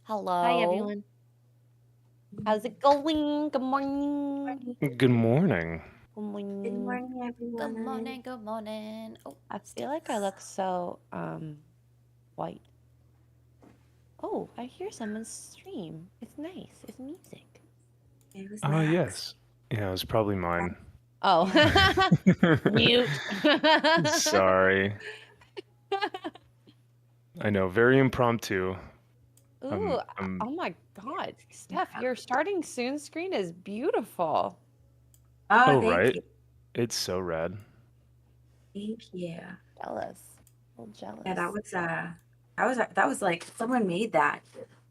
Hi, Hello. everyone. How's it going? Good morning. Good morning. Good Good morning. morning, Good everyone. morning, good morning. Oh, I feel like I look so white. Oh, I hear someone's stream. It's nice. It's music. It was Oh, Max. yes. Yeah, it was probably mine. Oh, Yeah. mute. Sorry. I know, very impromptu. Ooh, I'm oh my God. Steph, your starting soon screen is beautiful. Oh, oh, thank right. you. It's so rad. Thank you. Jealous. A little jealous. Yeah, that was like someone made that.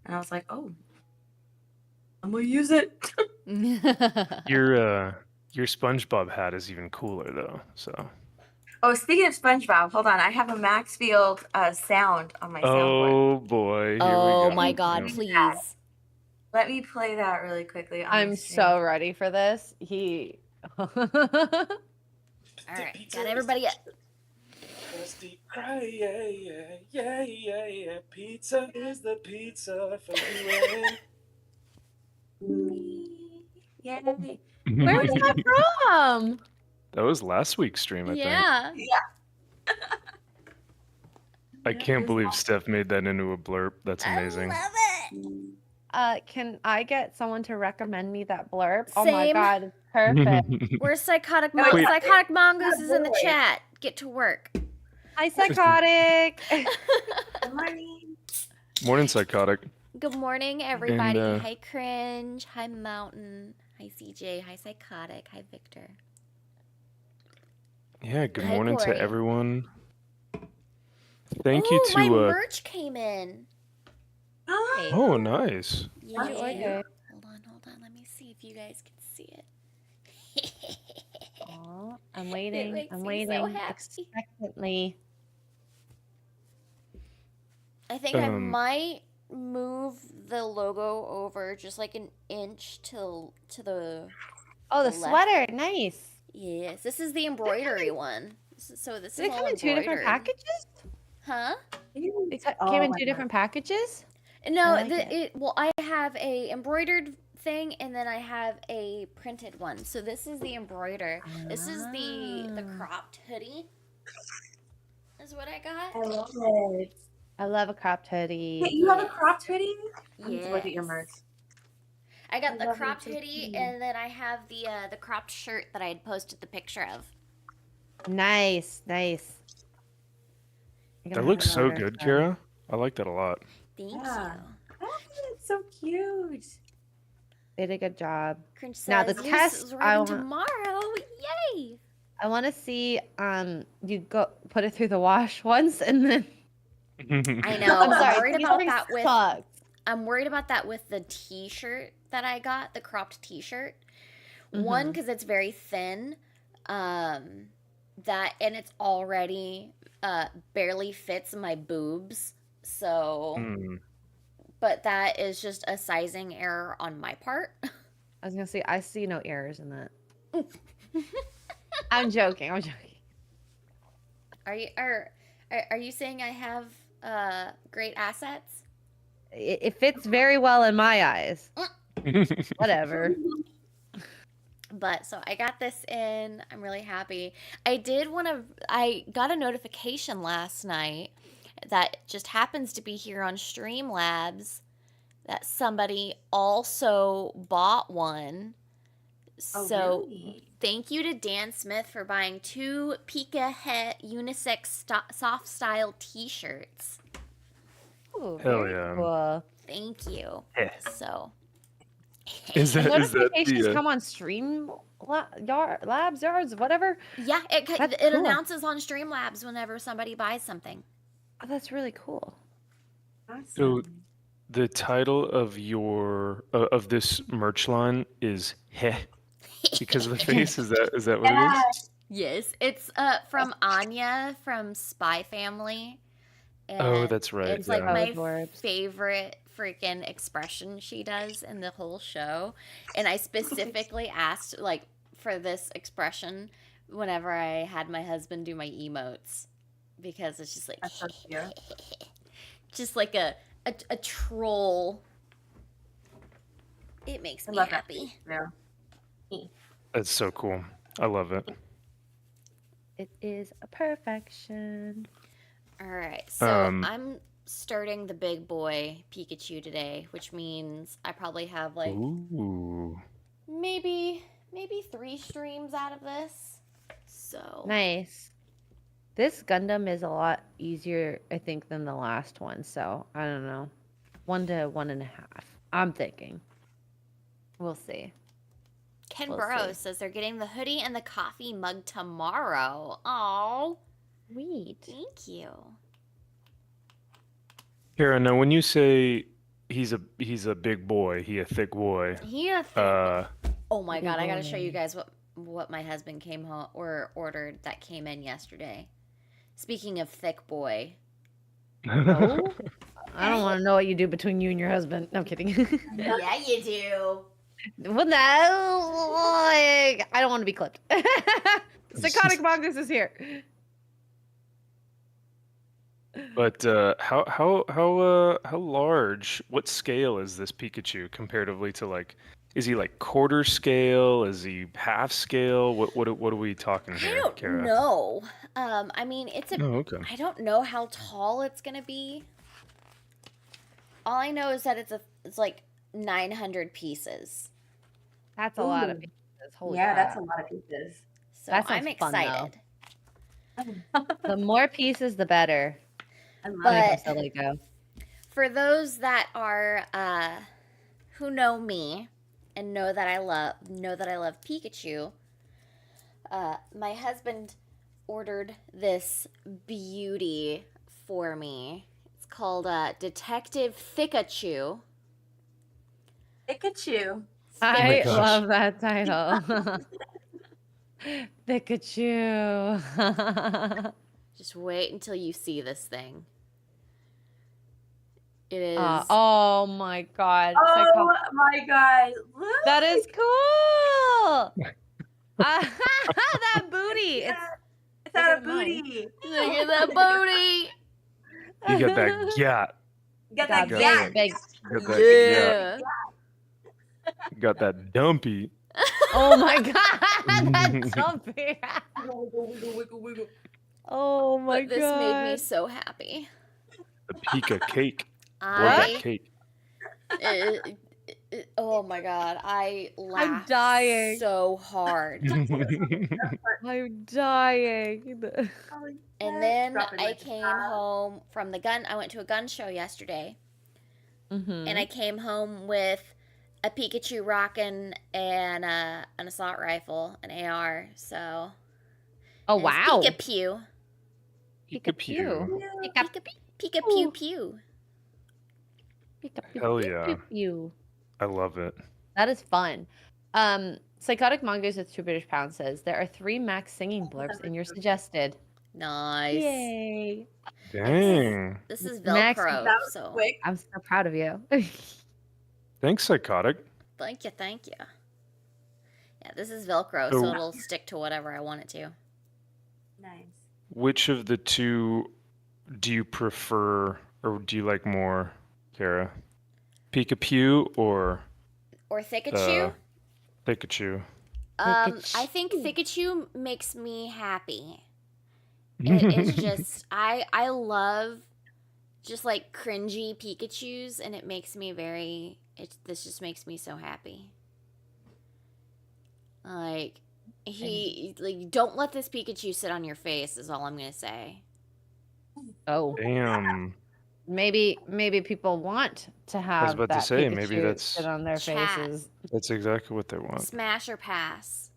And I was like, oh, I'm gonna use it. Your SpongeBob hat is even cooler though. So. Oh, speaking of SpongeBob, hold on. I have a Maxfield sound on my soundboard. Oh boy, here we oh go. my Let me god, play please. that. Let me play that really quickly on my I'm stream. so ready for this. Alright, got everybody up. Yeah. Pizza is the pizza for you Yay. Where was that from? That was last week's stream, I think. Yeah. Yeah. I can't believe Steph made that into a blurb. That's amazing. I love it. Can I get someone to recommend me that blurb? Oh my Same. God, it's perfect. Where's Psychotic No, Mongoose? it's- Psychotic Mongoose is in the boy. chat. Get to work. Hi, Psychotic. Good morning. Morning, Psychotic. Good morning, everybody. And, Hi, Cringe. Hi, Mountain. Hi, CJ. Hi, Psychotic. Hi, Victor. Yeah, good Hi, morning Corey. to everyone. Thank you Ooh, my to merch came in. oh, nice. Yeah. Okay. Hold on. Let me see if you guys can see it. Aw, I'm waiting. makes I'm me so waiting happy. expectantly. I think I might move the logo over just like an inch to the. Oh, the left. sweater, nice. Yes, this is the embroidery one. So this Did is it all come in two different embroidered. packages? Huh? It came in two different packages? No, I like well, I have a embroidered thing and then I have a printed one. So this is the embroider. This is the cropped hoodie. Is what I got. I love it. I love a cropped hoodie. Wait, you have a cropped hoodie? I need to look at your Yes. merch. I got I the love it, cropped so hoodie, cute. and then I have the cropped shirt that I had posted the picture of. Nice. I'm gonna That have looks to so order good, some. Kara. I like that a lot. Thank Yeah. you. Oh, it's so cute. They did a good job. Cringe says, Now the Loose test, is I arriving want, tomorrow. Yay! I want to see you go put it through the wash once and then. I know. I'm sorry. worried about these that things with. suck. I'm worried about that with the T-shirt that I got, the cropped T-shirt. One, because it's very thin, that and it's already barely fits my boobs. So, but that is just a sizing error on my part. I was gonna say I see no errors in that. I'm joking. Are you saying I have great assets? It fits very well in my eyes. Whatever. But so I got this in. I'm really happy. I got a notification last night that just happens to be here on Streamlabs that somebody also bought one. So really? thank you to Dan Smith for buying 2 Pika Het unisex soft style t-shirts. Ooh, Hell very yeah. cool. Thank you. Yeah. So Is that notifications the come on Stream Labs, Yards, whatever? yeah, it cool. announces on Streamlabs whenever somebody buys something. Oh, that's really cool. Awesome. So the title of your of this merch line is Heh because of the face? Is that what it is? Yes, it's from Anya from Spy Family. Oh, that's right. It's like my Adorbs. favorite freaking expression she does in the whole show. And I specifically asked like for this expression whenever I had my husband do my emotes because it's just like That's so cute. just like a a troll. It makes I me love that happy. Yeah. That's so cool. I love it. It is a perfection. All right, so Um, I'm starting the big boy Pikachu today, which means I probably have like Ooh. maybe 3 streams out of this. So Nice. This Gundam is a lot easier, I think, than the last one. So I don't know, 1 to 1.5. I'm thinking. We'll see. Ken We'll Burrows see. says they're getting the hoodie and the coffee mug tomorrow. Oh, Sweet. thank you. Kara, now when you say he's a big boy, he a thick boy. Yeah. Oh my Big god, I gotta show you boy. guys what my husband came home or ordered that came in yesterday. Speaking of thick boy, Oh, I don't want to know what you do between you and your husband. No, I'm kidding. yeah, you do. Well, no, like, I don't want to be clipped. Psychotic Mongoose is here. But how large? What scale is this Pikachu comparatively to like? Is he like quarter scale? Is he half scale? What are we talking I here, don't Kara? know. I mean, it's a. Oh, okay. I don't know how tall it's gonna be. All I know is that it's like 900 pieces. That's a lot of Ooh. pieces. Holy Yeah, crap. that's a lot of pieces. So That sounds I'm fun, though. excited. The more pieces, the better. I love When it it. comes to Lego. For those that are who know me and know that I love Pikachu, my husband ordered this beauty for me. It's called Detective Pikachu. Pikachu. I gosh. love that title. Pikachu. Just wait until you see this thing. It is. Oh my god. Oh my god. Look. That is cool. That booty. It's out of bigger than mine. booty. Look at that booty. You got that gat. You got Got that that. big, gat. big. Got that gat. Yeah. You got that dumpy. Oh my god. That's dumpy. Wiggle, wiggle, wiggle, wiggle. Oh my But this god. made me so happy. The Pika cake. Or I that cake. oh my god, I laughed dying. so hard. I'm dying. And then Dropping I like a came bomb. home from the gun. I went to a gun show yesterday, Mm-hmm. and I came home with a Pikachu rockin' and an assault rifle, an AR. So Oh and it's wow. Pikachu, Pika Pew. Pika pew pew. Hell yeah. You. I love it. That is fun. Psychotic Mongoose with 2 British pounds says there are 3 max singing blurbs in your suggested. Nice. Yay. Dang. This is Max- Velcro, That was so quick. I'm so proud of you. Thanks, Psychotic. thank you. Yeah, this is Velcro, So- so it'll stick to whatever I want it to. Nice. Which of the two do you prefer, or do you like more, Kara? Pika Pew or Or Thikachu? Pikachu? I think Thikachu makes me happy. It is just I love just like cringy Pikachus, and it makes me this just makes me so happy. Like don't let this Pikachu sit on your face is all I'm gonna say. Oh, Damn. maybe people want to have about to that say, Pikachu maybe that's- sit on their Chat. faces. That's exactly what they want. Smash or pass.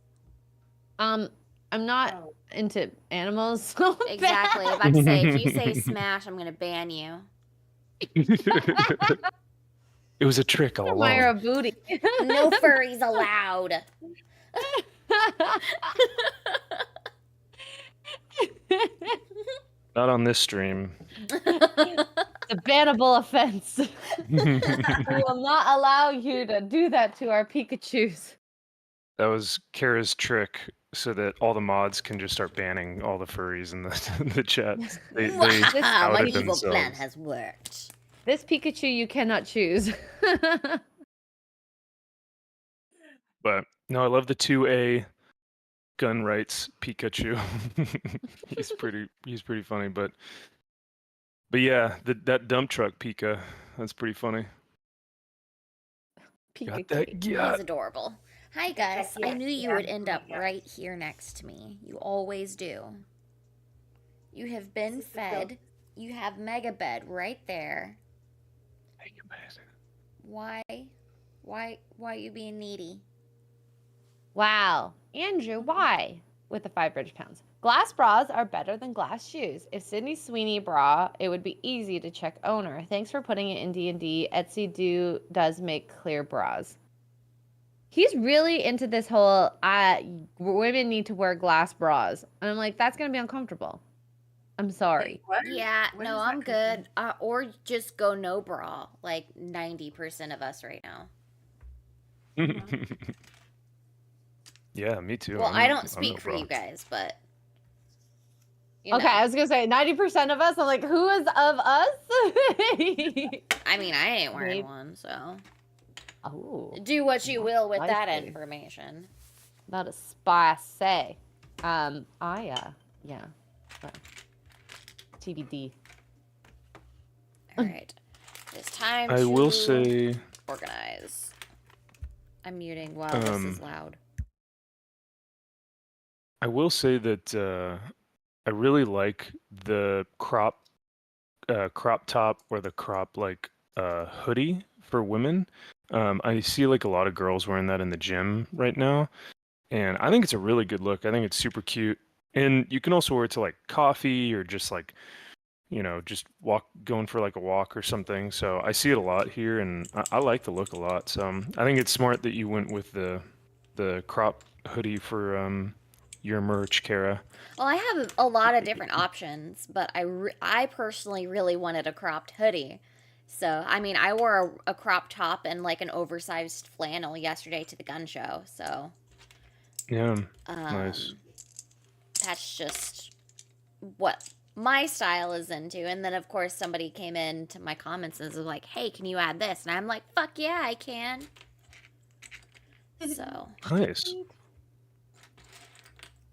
I'm not Oh. into animals. So Exactly. bad. About to say if you say smash, I'm gonna ban you. It was a trick all Admire a along. booty. No furries allowed. Not on this stream. It's a bannable offense. We will not allow you to do that to our Pikachus. That was Kara's trick so that all the mods can just start banning all the furries in the chat. They My outed evil plan themselves. has worked. This Pikachu you cannot choose. But no, I love the 2A gun rights Pikachu. he's pretty funny, but yeah, that dump truck Pika, that's pretty funny. Got Pikachu. that? Yeah. He's adorable. Hi, Gus. I Yes, knew you yeah, would end up yeah. right here next to me. You always do. You have been This is the fed. You have Mega Bed right there. Why? Why you being needy? Wow. Andrew, why? With the 5 British pounds. Glass bras are better than glass shoes. If Sydney Sweeney bra, it would be easy to check owner. Thanks for putting it in D&D. Etsy does make clear bras. He's really into this whole women need to wear glass bras. And I'm like, that's going to be uncomfortable. I'm sorry. What? Yeah, What no, does that I'm come good. Or just go no bra, like 90% of us right now. Yeah, me too. Well, I I'm don't no speak for bra. you guys, but Okay, I was going to say 90% of us. I'm like, who is of us? I mean, I ain't wearing Maybe. one, so Oh. do what you will with that Spicy. information. Not a spicy. Yeah. TBD. All right, it's time I to will say, organize. I'm muting while this is loud. I will say that I really like the crop top or the crop like hoodie for women. I see like a lot of girls wearing that in the gym right now, and I think it's a really good look. I think it's super cute, and you can also wear it to like coffee or just like just going for like a walk or something. So I see it a lot here, and I like the look a lot. So I think it's smart that you went with the crop hoodie for your merch, Kara. Well, I have a lot of different options, but I personally really wanted a cropped hoodie. So, I mean, I wore a crop top and like an oversized flannel yesterday to the gun show. So, Yeah, nice. that's just what my style is into. And then, of course, somebody came in to my comments and was like, hey, can you add this? And I'm like, fuck yeah, I can. So, Nice.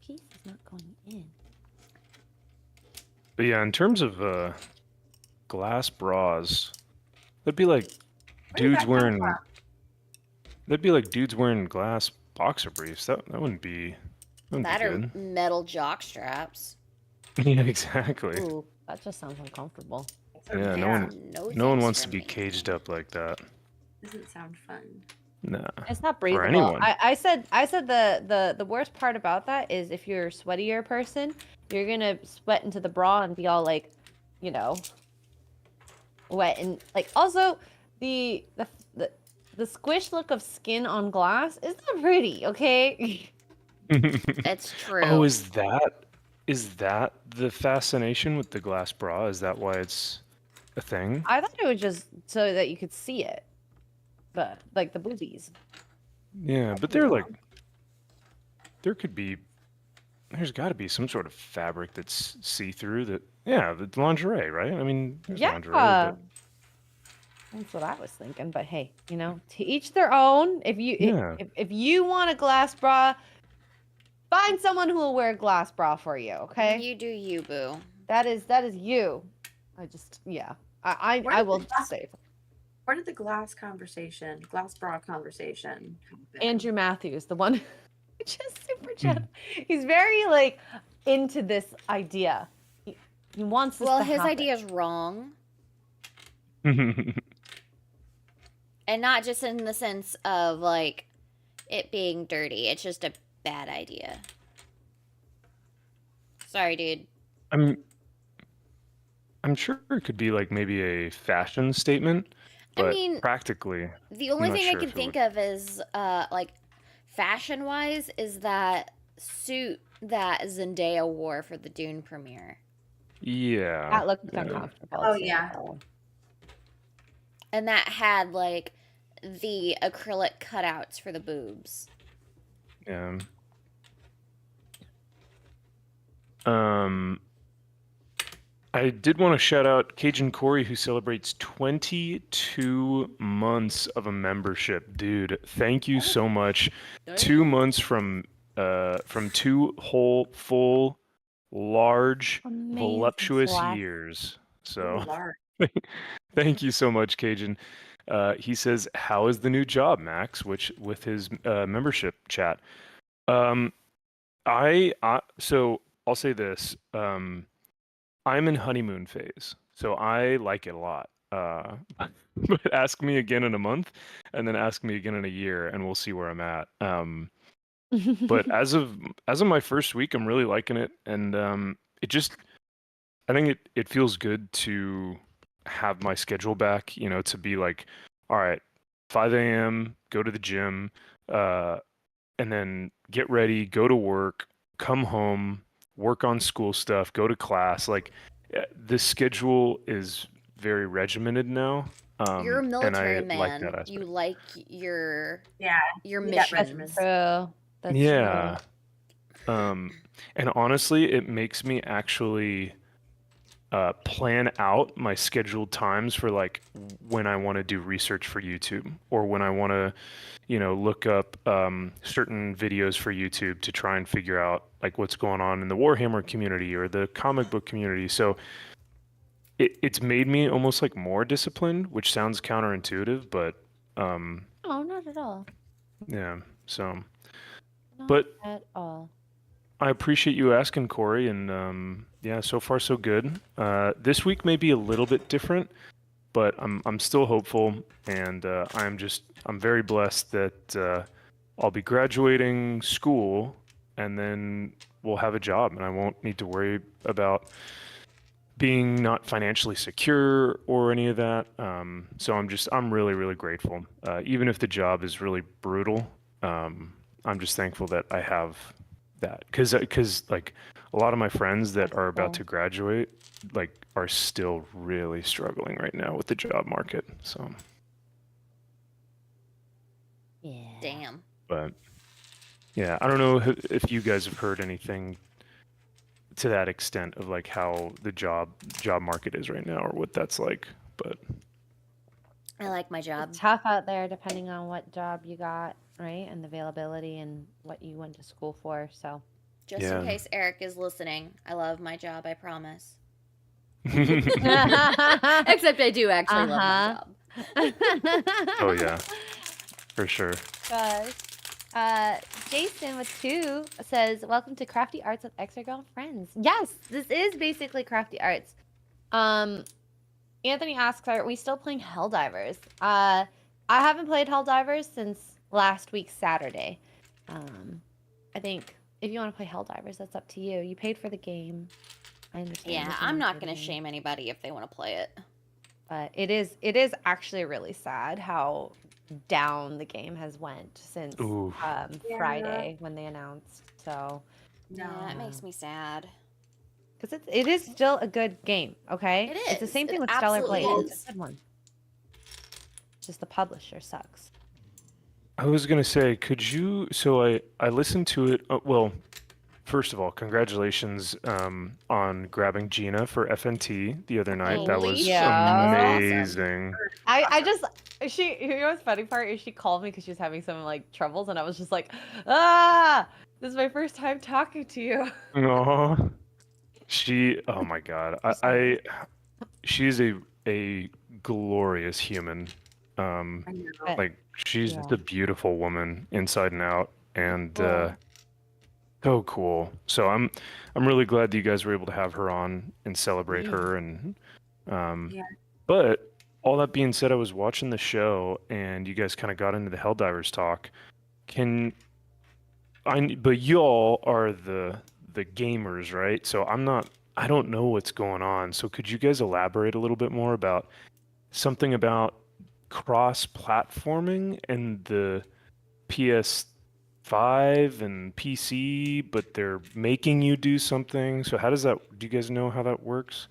Piece is not going in. But yeah, in terms of glass bras, that'd be like Where did that dudes come wearing from? that'd be like dudes wearing glass boxer briefs. That wouldn't be that be are good. metal jock straps. Yeah, exactly. Ooh, that just sounds uncomfortable. Yeah, no one no one thanks wants for to be me. caged up like that. Doesn't sound fun. Nah. It's not For breathable. anyone. I said the worst part about that is if you're a sweatier person, you're gonna sweat into the bra and be all like, wet and like. Also, the squish look of skin on glass is not pretty. Okay. It's true. Oh, is that the fascination with the glass bra? Is that why it's a thing? I thought it was just so that you could see it, but like the boobies. Yeah, but they're like there's got to be some sort of fabric that's see-through that the lingerie, right? I mean, there's lingerie, but That's what I was thinking, but hey, to each their own. If you Yeah. if you want a glass bra, find someone who will wear a glass bra for you, okay? You do you, boo. That is you. I will say Where did the glass bra conversation happen? Andrew Matthews, the one who just super chat. He's very like into this idea. He wants this Well, to his happen. idea is wrong. And not just in the sense of like it being dirty. It's just a bad idea. Sorry, dude. I'm sure it could be like maybe a fashion statement, but I mean, practically, the only not thing I sure can if it think would- of is like fashion wise is that suit that Zendaya wore for the Dune premiere. Yeah. That looked yeah. uncomfortable. Oh, too. yeah. And that had like the acrylic cutouts for the boobs. Yeah. I did want to shout out Cajun Corey, who celebrates 22 months of a membership. Dude, thank you so much. 2 months from 2 whole, full, large, Amazing voluptuous flex. years. Ooh, So Lord. thank you so much, Cajun. He says, "How is the new job, Max?" Which with his membership chat. Um, so I'll say this. I'm in honeymoon phase, so I like it a lot. But ask me again in a month, and then ask me again in a year, and we'll see where I'm at. But as of my first week, I'm really liking it, and it just I think it feels good to have my schedule back. You know, to be like, all right, 5 a.m. go to the gym, uh, and then get ready, go to work, come home, work on school stuff, go to class. Like the schedule is very regimented now, You're a and military I like that man. You aspect. like your Yeah. your need that That's regimen. missions. true. That's Yeah. true. And honestly, it makes me actually plan out my scheduled times for like when I want to do research for YouTube or when I want to, look up certain videos for YouTube to try and figure out like what's going on in the Warhammer community or the comic book community. So it's made me almost like more disciplined, which sounds counterintuitive, but Oh, not at all. yeah. So, Not but at all. I appreciate you asking, Corey, and yeah, so far so good. This week may be a little bit different, but I'm still hopeful, and I'm very blessed that I'll be graduating school, and then we'll have a job, and I won't need to worry about being not financially secure or any of that. So I'm really really grateful, even if the job is really brutal. I'm just thankful that I have that because like a lot of my friends that are about to graduate like are still really struggling right now with the job market. So, Yeah. Damn. but yeah, I don't know if you guys have heard anything to that extent of like how the job market is right now or what that's like. But I like my job. It's tough out there depending on what job you got, right? And the availability and what you went to school for. So Just yeah. in case Eric is listening, I love my job, I promise. uh-huh. Except I do actually love my job. Oh yeah, for sure. Gosh. Jason with 2 says, "Welcome to Crafty Arts with Extra Girl and Friends." Yes, this is basically Crafty Arts. Anthony asks, "Are we still playing Helldivers?" I haven't played Helldivers since last week Saturday. I think if you want to play Helldivers, that's up to you. You paid for the game. I understand. Yeah, it's I'm not going to intimidating, shame anybody if they want to play it. but it is actually really sad how down the game has went since Ooh. Friday when they announced. So No. Yeah, it makes me sad. because it is still a good game, okay? It It's the is. same thing It with Stellar absolutely Blade. It's is. a good one. Just the publisher sucks. I was gonna say, could you? So I listened to it. Well, first of all, congratulations on grabbing Gina for FNT the other night. That Holy was shit, Yeah. that was awesome. amazing. I just you know what's funny part is she called me because she was having some like troubles and I was just like, ah, this is my first time talking to you. Aw. Oh my God. She's a glorious human. I know. Like she's just a beautiful woman inside and out, and Cool. so cool. So I'm really glad that you guys were able to have her on and celebrate Yeah. her. And Yeah. but all that being said, I was watching the show, and you guys kind of got into the Helldivers talk. But y'all are the gamers, right? So I don't know what's going on. So could you guys elaborate a little bit more about something about cross-platforming and the PS5 and PC, but they're making you do something. So how does that, do you guys know how that works?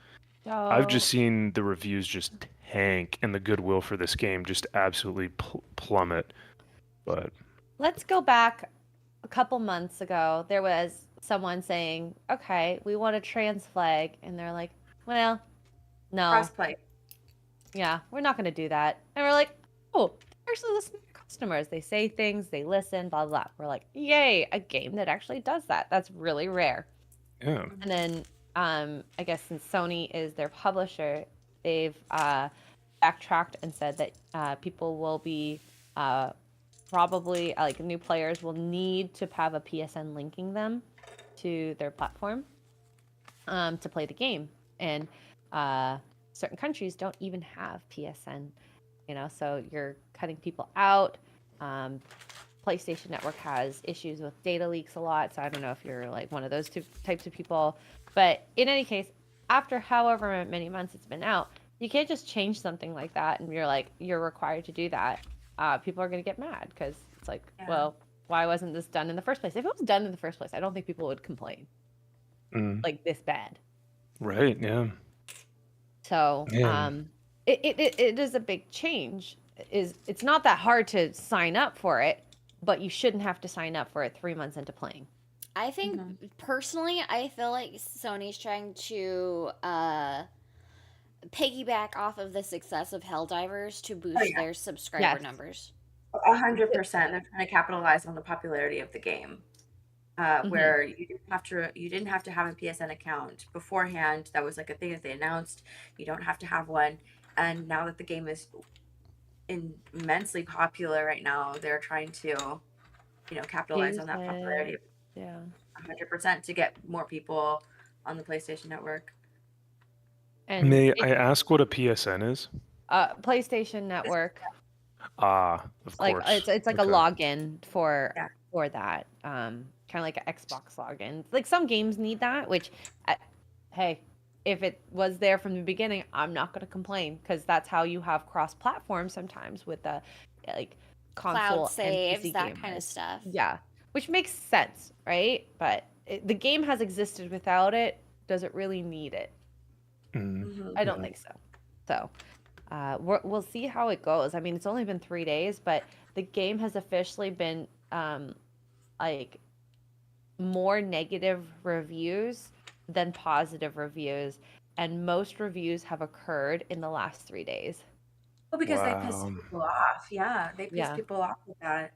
I've just So seen the reviews just tank and the goodwill for this game just absolutely plummet. But let's go back a couple months ago. There was someone saying, okay, we want a trans flag. And they're like, well, no. Crossplay. Yeah, we're not going to do that. And we're like, oh, they're actually listening to customers. They say things, they listen, blah, blah, blah. We're like, yay, a game that actually does that. That's really rare. Yeah. And then I guess since Sony is their publisher, they've backtracked and said that people will be probably, like new players will need to have a PSN linking them to their platform to play the game. And certain countries don't even have PSN, so you're cutting people out. PlayStation Network has issues with data leaks a lot, so I don't know if you're like one of those two types of people. But in any case, after however many months it's been out, you can't just change something like that and you're required to do that. People are going to get mad because it's like, well, why wasn't this done in the first place? If it was done in the first place, I don't think people would complain like this bad. Right. Yeah. So Man. it is a big change. It's not that hard to sign up for it, but you shouldn't have to sign up for it 3 months into playing. I think personally, I feel like Sony's trying to piggyback off of the success of Helldivers to boost their subscriber numbers. 100%. They're trying to capitalize on the popularity of the game. Where you didn't have to have a PSN account beforehand. That was like a thing that they announced. You don't have to have one. And now that the game is immensely popular right now, they're trying to, capitalize on that popularity. Yeah. 100% to get more people on the PlayStation Network. And May I ask what a PSN is? PlayStation Network. Of course. It's like a login for that. Kind of like an Xbox login. Like some games need that, which, hey, if it was there from the beginning, I'm not going to complain because that's how you have cross-platform sometimes with the like console cloud saves, and PC that gamers. kind of stuff. Yeah, which makes sense, right? But the game has existed without it. Does it really need it? I don't think so. So we'll see how it goes. I mean, it's only been 3 days, but the game has officially been like more negative reviews than positive reviews, and most reviews have occurred in the last 3 days. Well, because they pissed people off. Yeah, they pissed people off with that.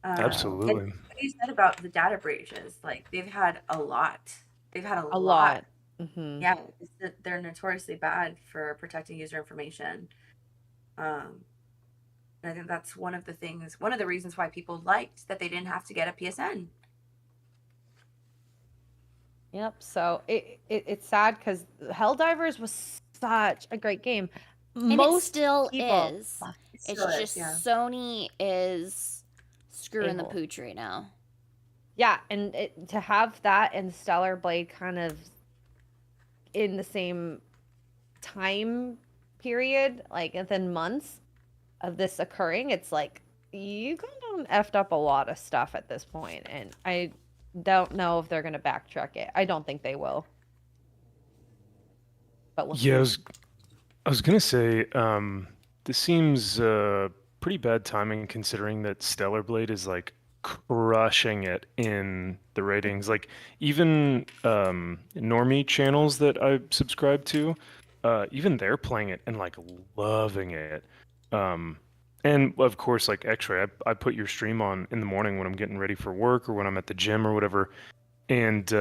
Absolutely. What you said about the data breaches, like they've had a lot. They've had a lot. Yeah, they're notoriously bad for protecting user information. And I think that's one of the reasons why people liked that they didn't have to get a PSN. Yep. So it's sad because Helldivers was such a great game. And it still is. It's just Sony is screwing the pooch right now. Yeah, and to have that and Stellar Blade kind of in the same time period, like within months of this occurring, it's like you kind of effed up a lot of stuff at this point, and I don't know if they're going to backtrack it. I don't think they will. But we'll see. I was gonna say, this seems pretty bad timing considering that Stellar Blade is like crushing it in the ratings. Like even normie channels that I subscribe to, even they're playing it and like loving it. And of course, like X-Ray, I put your stream on in the morning when I'm getting ready for work or when I'm at the gym or whatever, and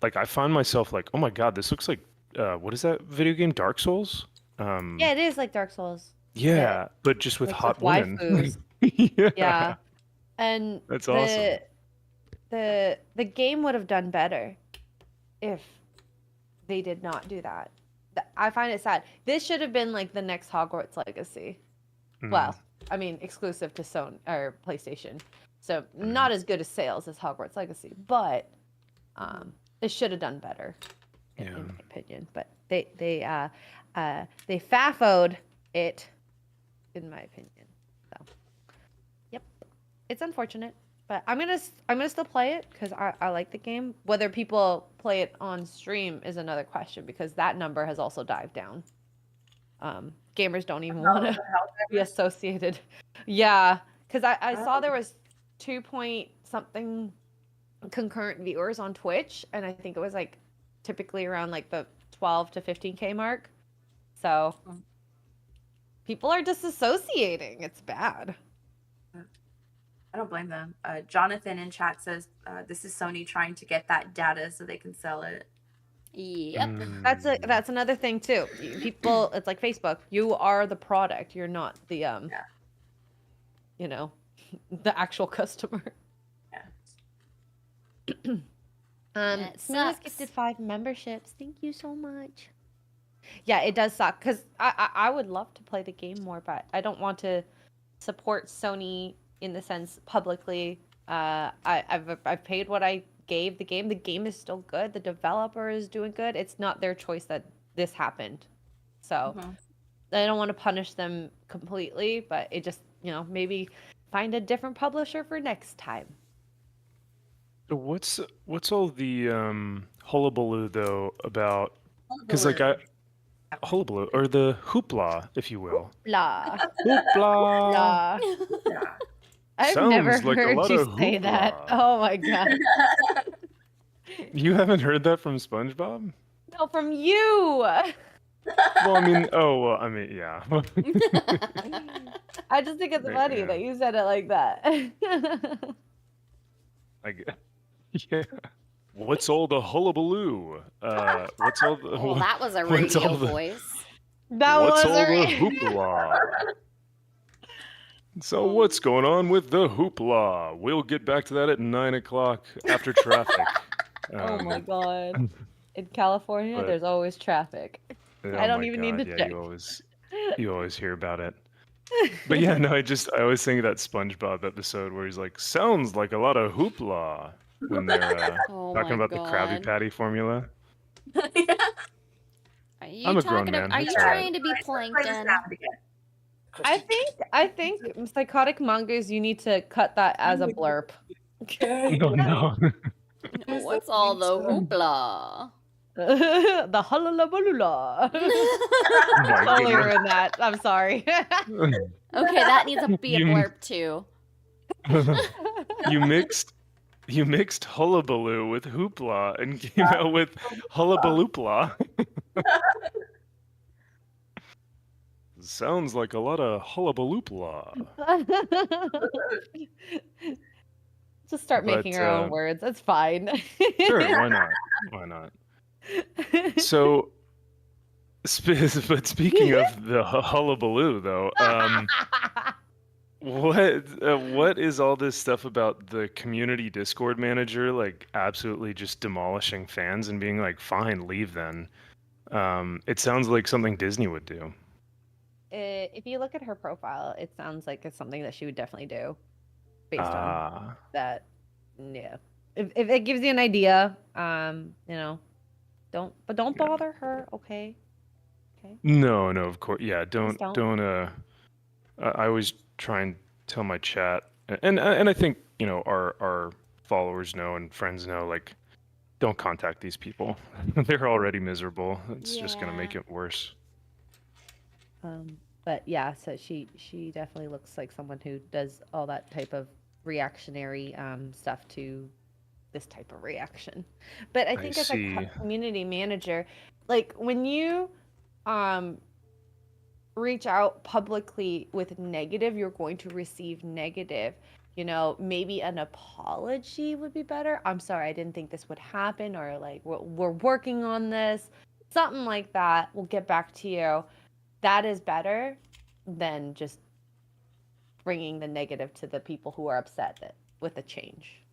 like I find myself like, oh my god, this looks like what is that video game, Dark Souls? Yeah, it is like Dark Souls. Yeah, but just with hot women. Waifus. Yeah. And that's awesome. The game would have done better if they did not do that. I find it sad. This should have been like the next Hogwarts Legacy. Well, I mean, exclusive to Sony or PlayStation, so not as good as sales as Hogwarts Legacy, but it should have done better, in my opinion. But they faffoed it, in my opinion. So, yep, it's unfortunate, but I'm gonna still play it because I like the game. Whether people play it on stream is another question because that number has also dived down. Gamers don't even want to be associated. Yeah, because I saw there was 2 point something concurrent viewers on Twitch, and I think it was like typically around like the 12 to 15K mark. So people are disassociating. It's bad. I don't blame them. Jonathan in chat says this is Sony trying to get that data so they can sell it. Yep. That's another thing too. People, it's like Facebook. You are the product. You're not the you know, the actual customer. Yeah. It Smooth sucks. gifted 5 memberships. Thank you so much. Yeah, it does suck because I would love to play the game more, but I don't want to support Sony in the sense publicly. I've paid what I gave the game. The game is still good. The developer is doing good. It's not their choice that this happened. So I don't want to punish them completely, but it just, maybe find a different publisher for next time. So what's all the hullabaloo though about? Because like hullabaloo or the hoopla, if you will. Blah. Hoopla. Blah. Yeah. I've Sounds never like a heard lot you of say that. hoopla. Oh my god. You haven't heard that from SpongeBob? No, from you. Well, I mean, yeah. I just think it's funny that you said it like that. Yeah. What's all the hullabaloo? What's all the? Well, that was a what's all radio the- voice. That what's was all a the hoopla? So what's going on with the hoopla? We'll get back to that at 9 o'clock after traffic. Oh my god. In California, but- there's always traffic. Oh I don't my even God, need to yeah, check. you always hear about it. But yeah, no, I always think of that SpongeBob episode where he's like, sounds like a lot of hoopla when they're Oh talking my about the Krabby God. Patty formula. Yeah. Are you I'm a grown talking? man, Are you it's all right. trying to be Play this plankton? sound again. I think psychotic mongoose, you need to cut that as a blurb. Oh no. What's all the hoopla? The hullalabalula. Oh my Totally goodness. ruined that. I'm sorry. Okay, that needs to be a You- blurb too. You mixed hullabaloo with hoopla and came out with hullabaloopla. Sounds like a lot of hullabaloopla. Just start making But, our own words. It's fine. Sure, why not? Why not? So, but speaking of the hullabaloo, though, what is all this stuff about the community Discord manager like absolutely just demolishing fans and being like, "Fine, leave then." It sounds like something Disney would do. If you look at her profile, it sounds like it's something that she would definitely do, based on that. Yeah, if it gives you an idea, don't bother her, okay? No, of course, yeah. Don't. don't. I always try and tell my chat, and I think our followers know and friends know, like, don't contact these people. They're already miserable. It's just gonna make Yeah. it worse. But yeah, so she definitely looks like someone who does all that type of reactionary stuff to this type of reaction. But I think as see. a community manager, like when you reach out publicly with negative, you're going to receive negative. Maybe an apology would be better. I'm sorry, I didn't think this would happen, or like we're working on this, something like that. We'll get back to you. That is better than just bringing the negative to the people who are upset with the change.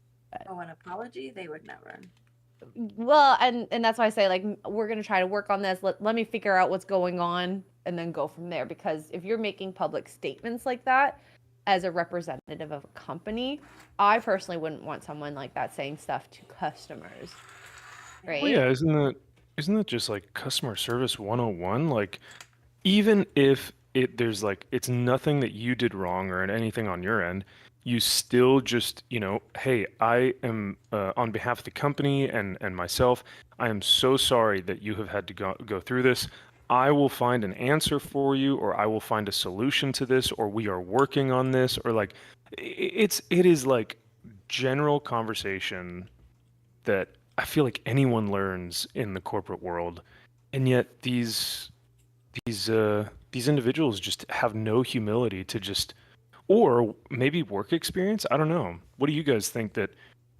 Oh, an apology? They would never. Well, and that's why I say, like, we're going to try to work on this. Let me figure out what's going on and then go from there. Because if you're making public statements like that as a representative of a company, I personally wouldn't want someone like that saying stuff to customers. Right? Well, yeah, isn't that just like customer service 101? Like, even if there's like it's nothing that you did wrong or anything on your end, you still just, hey, I am on behalf of the company and myself, I am so sorry that you have had to go through this. I will find an answer for you, or I will find a solution to this, or we are working on this, or like it is like general conversation that I feel like anyone learns in the corporate world. and yet these individuals just have no humility to just, or maybe work experience. I don't know. What do you guys think that?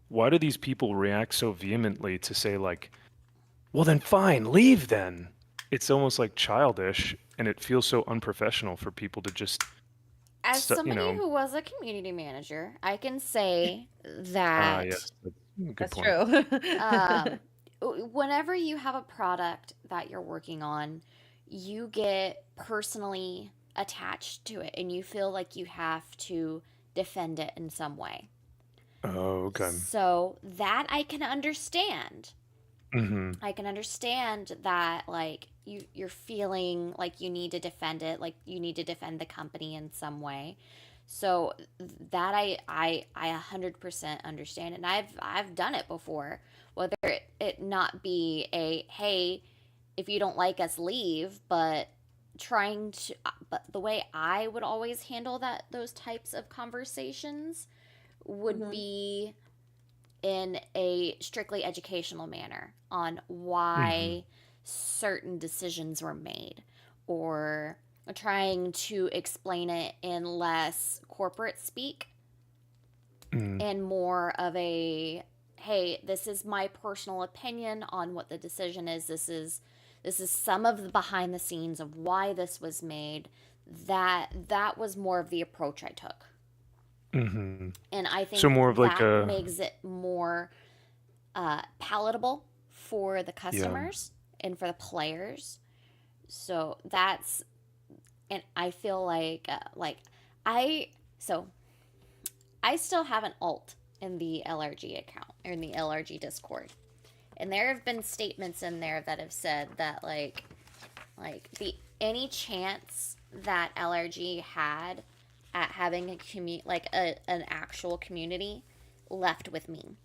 Why do these people react so vehemently to say like, well then fine, leave then? It's almost like childish, and it feels so unprofessional for people to just, As somebody know. who was a community manager, I can say Ah, that yes, good That's point. true. whenever you have a product that you're working on, you get personally attached to it and you feel like you have to defend it in some way. Oh, okay. So that I can understand. Mm-hmm. I can understand that like you're feeling like you need to defend it, like you need to defend the company in some way. So that I 100% understand, and I've done it before. Whether it not be a hey, if you don't like us, leave, but but the way I would always handle those types of conversations would Mhm. be in a strictly educational manner on Mm-hmm. why certain decisions were made, or trying to explain it in less corporate speak Mm. and more of a hey, this is my personal opinion on what the decision is. This is some of the behind the scenes of why this was made. That was more of the approach I took. Mm-hmm. And I So think more of like that a, makes it more palatable for the yeah. customers and for the players. So that's, and I feel like I, so I still have an alt in the LRG account or in the LRG Discord. And there have been statements in there that have said that like the any chance that LRG had at having an actual community left with me.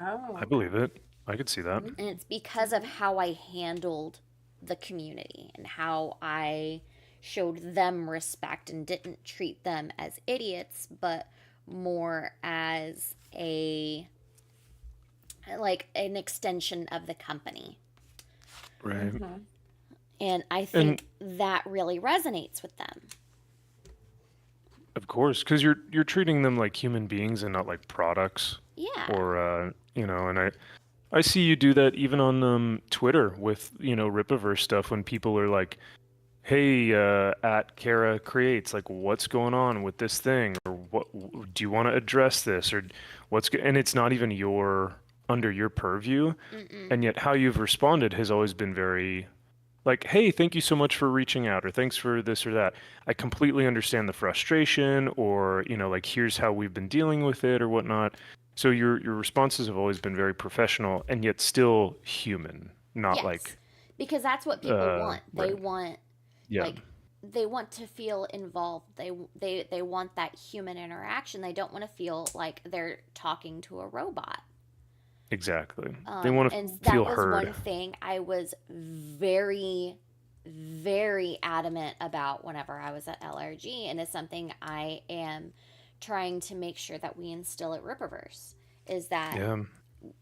Oh, I believe it. I could see that. Mhm. And it's because of how I handled the community and how I showed them respect and didn't treat them as idiots, but more as a like an extension of the company. Right. Mhm. And I And think that really resonates with them. of course, because you're treating them like human beings and not like products, Yeah. or and I see you do that even on Twitter with Ripiverse stuff when people are like, hey, at Kara Creates, like, what's going on with this thing, or what do you want to address this, or and it's not even under your purview, Mm-mm. and yet how you've responded has always been very like, hey, thank you so much for reaching out, or thanks for this or that. I completely understand the frustration, or like, here's how we've been dealing with it or whatnot. So your responses have always been very professional and yet still human, not Yes. like Because that's what people want. They right. want Yeah, like they want to feel involved. They want that human interaction. They don't want to feel like they're talking to a robot. exactly. They want And to that feel was heard. one thing I was very, very adamant about whenever I was at LRG, and it's something I am trying to make sure that we instill at Ripperverse is that Yeah,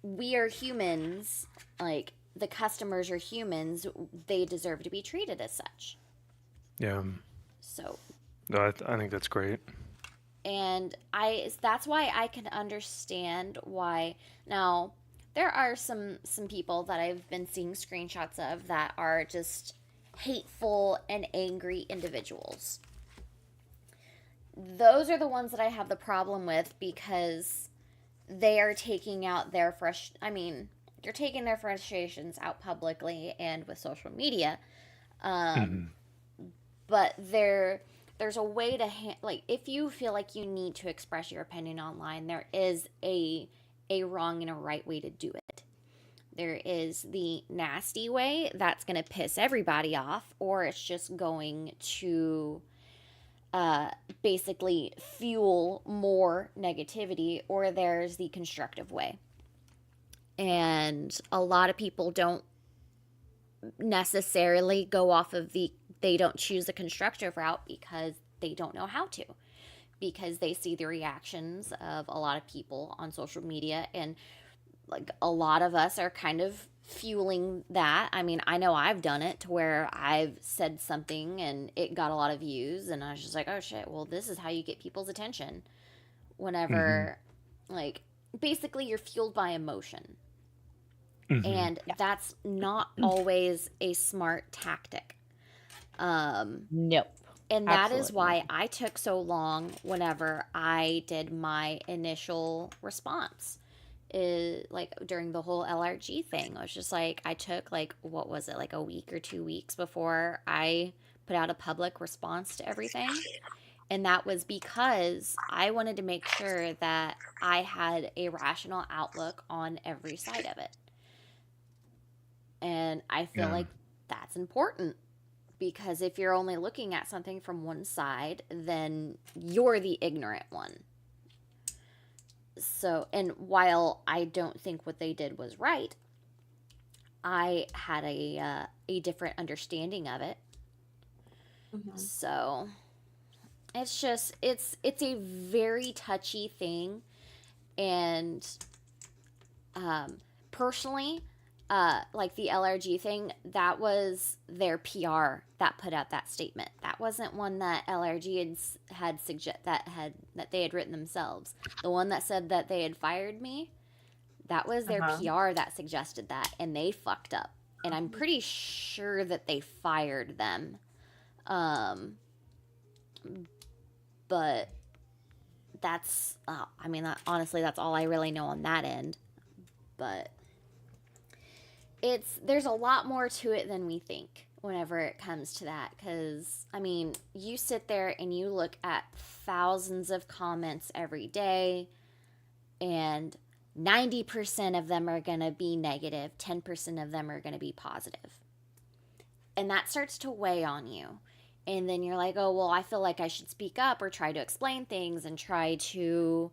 we are humans, like the customers are humans, they deserve to be treated as such. yeah. So, No, I think that's great. and that's why I can understand why now there are some people that I've been seeing screenshots of that are just hateful and angry individuals. Those are the ones that I have the problem with because they are taking out they're taking their frustrations out publicly and with social media. Um, Hmm. but there's a way to like if you feel like you need to express your opinion online, there is a wrong and a right way to do it. There is the nasty way that's going to piss everybody off, or it's just going to basically fuel more negativity, or there's the constructive way. And a lot of people don't necessarily go off of they don't choose the constructive route because they don't know how to, because they see the reactions of a lot of people on social media, and like a lot of us are kind of fueling that. I mean, I know I've done it to where I've said something and it got a lot of views, and I was just like, oh shit, well, this is how you get people's attention. Mm-hmm. Whenever, like, basically you're fueled by emotion. Mm-hmm. And that's not always a smart tactic. Nope. And that is Absolutely why not. I took so long whenever I did my initial response. Like during the whole LRG thing, I was just like, I took like, what was it, like a week or 2 weeks before I put out a public response to everything. And that was because I wanted to make sure that I had a rational outlook on every side of it. And I feel Yeah. like that's important, because if you're only looking at something from one side, then you're the ignorant one. So, and while I don't think what they did was right, I had a different understanding of it. Mhm. So, it's just it's a very touchy thing, and personally, like the LRG thing, that was their PR that put out that statement. That wasn't one that LRG had that they had written themselves. The one that said that they had fired me, that was their PR that suggested that, and they fucked up. And I'm pretty sure that they fired them. But that's, I mean, honestly, that's all I really know on that end. But there's a lot more to it than we think whenever it comes to that, because I mean, you sit there and you look at thousands of comments every day, and 90% of them are going to be negative, 10% of them are going to be positive, and that starts to weigh on you. And then you're like, oh well, I feel like I should speak up or try to explain things and try to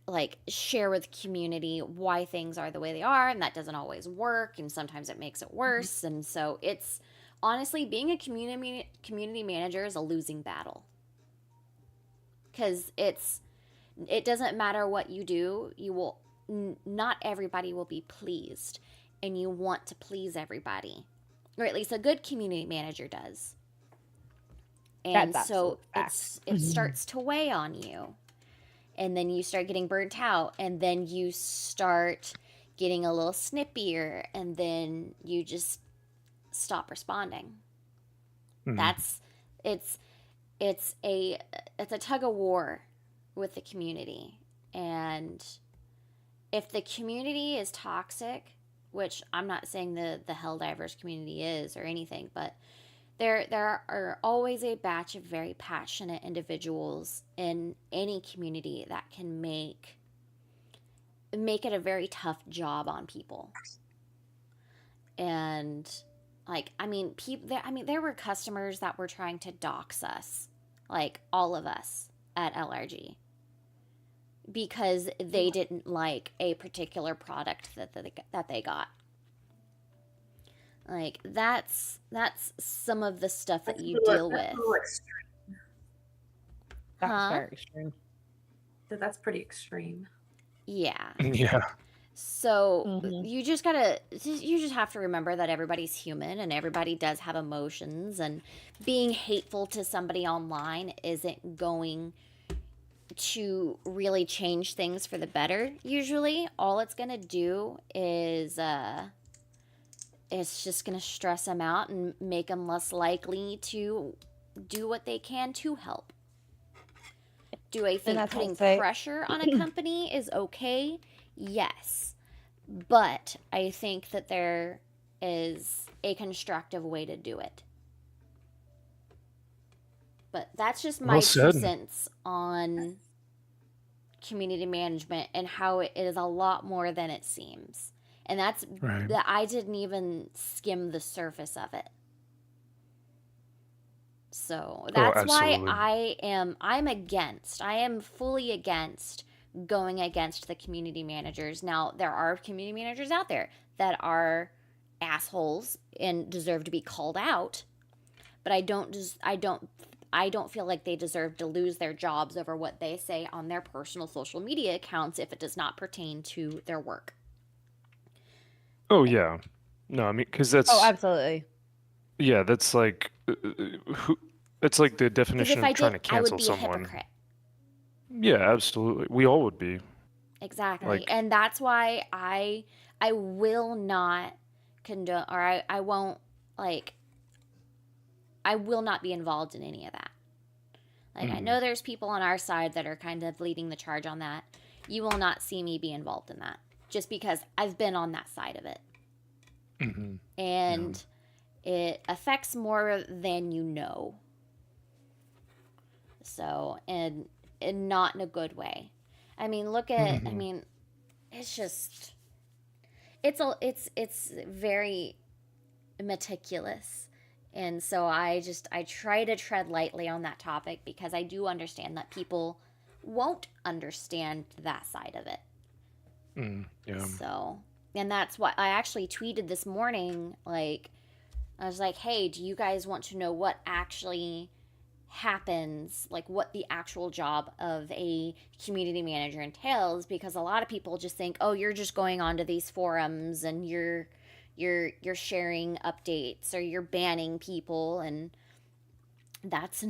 like share with the community why things are the way they are, and that doesn't always work, and sometimes it makes it worse. And so it's honestly, being a community manager is a losing battle, because it doesn't matter what you do, you will not everybody will be pleased, and you want to please everybody, or at least a good community manager does. And That's so absolute it starts to weigh on you, and then you start getting burnt out, and then you start getting a little snippier, and then you just stop responding. Mm-hmm. That's it's a tug of war with the community. And if the community is toxic, which I'm not saying the Helldivers community is or anything, but there are always a batch of very passionate individuals in any community that can make it a very tough job on people. And like, I mean, there were customers that were trying to dox us, like all of us at LRG, because they didn't like a particular product that they got. Like, that's some of the stuff that you deal with. That's very extreme. So that's pretty extreme. Yeah. Yeah. So you just have to remember that everybody's human, and everybody does have emotions, and being hateful to somebody online isn't going to really change things for the better. Usually all it's going to do is it's just going to stress them out and make them less likely to do what they can to help. Do I think putting pressure on a company is okay? Yes. But I think that there is a constructive way to do it. But that's just my 2 cents on community management, and how it is a lot more than it seems. And that's that I didn't even skim the surface of it. So that's why I am fully against going against the community managers. Now, there are community managers out there that are assholes and deserve to be called out, but I don't feel like they deserve to lose their jobs over what they say on their personal social media accounts if it does not pertain to their work. Oh yeah. No, I mean, because Oh, that's absolutely. yeah, that's like that's like the Because if definition I of trying did, to I would cancel be a someone. hypocrite. Yeah, absolutely. We all would be. Exactly. Like, And that's why I will not condone, or I won't, like, I will not be involved in any of that. Like, I mm, know there's people on our side that are kind of leading the charge on that. You will not see me be involved in that just because I've been on that side of it. hmm yeah. And it affects more than you know. So, and not in a good way. I mean, look at, I hmm mean, it's just, it's very meticulous. And so I try to tread lightly on that topic because I do understand that people won't understand that side of it. Yeah. So, and that's what I actually tweeted this morning. Like, I was like, hey, do you guys want to know what actually happens, like what the actual job of a community manager entails? Because a lot of people just think, oh, you're just going onto these forums and you're sharing updates or you're banning people, and that's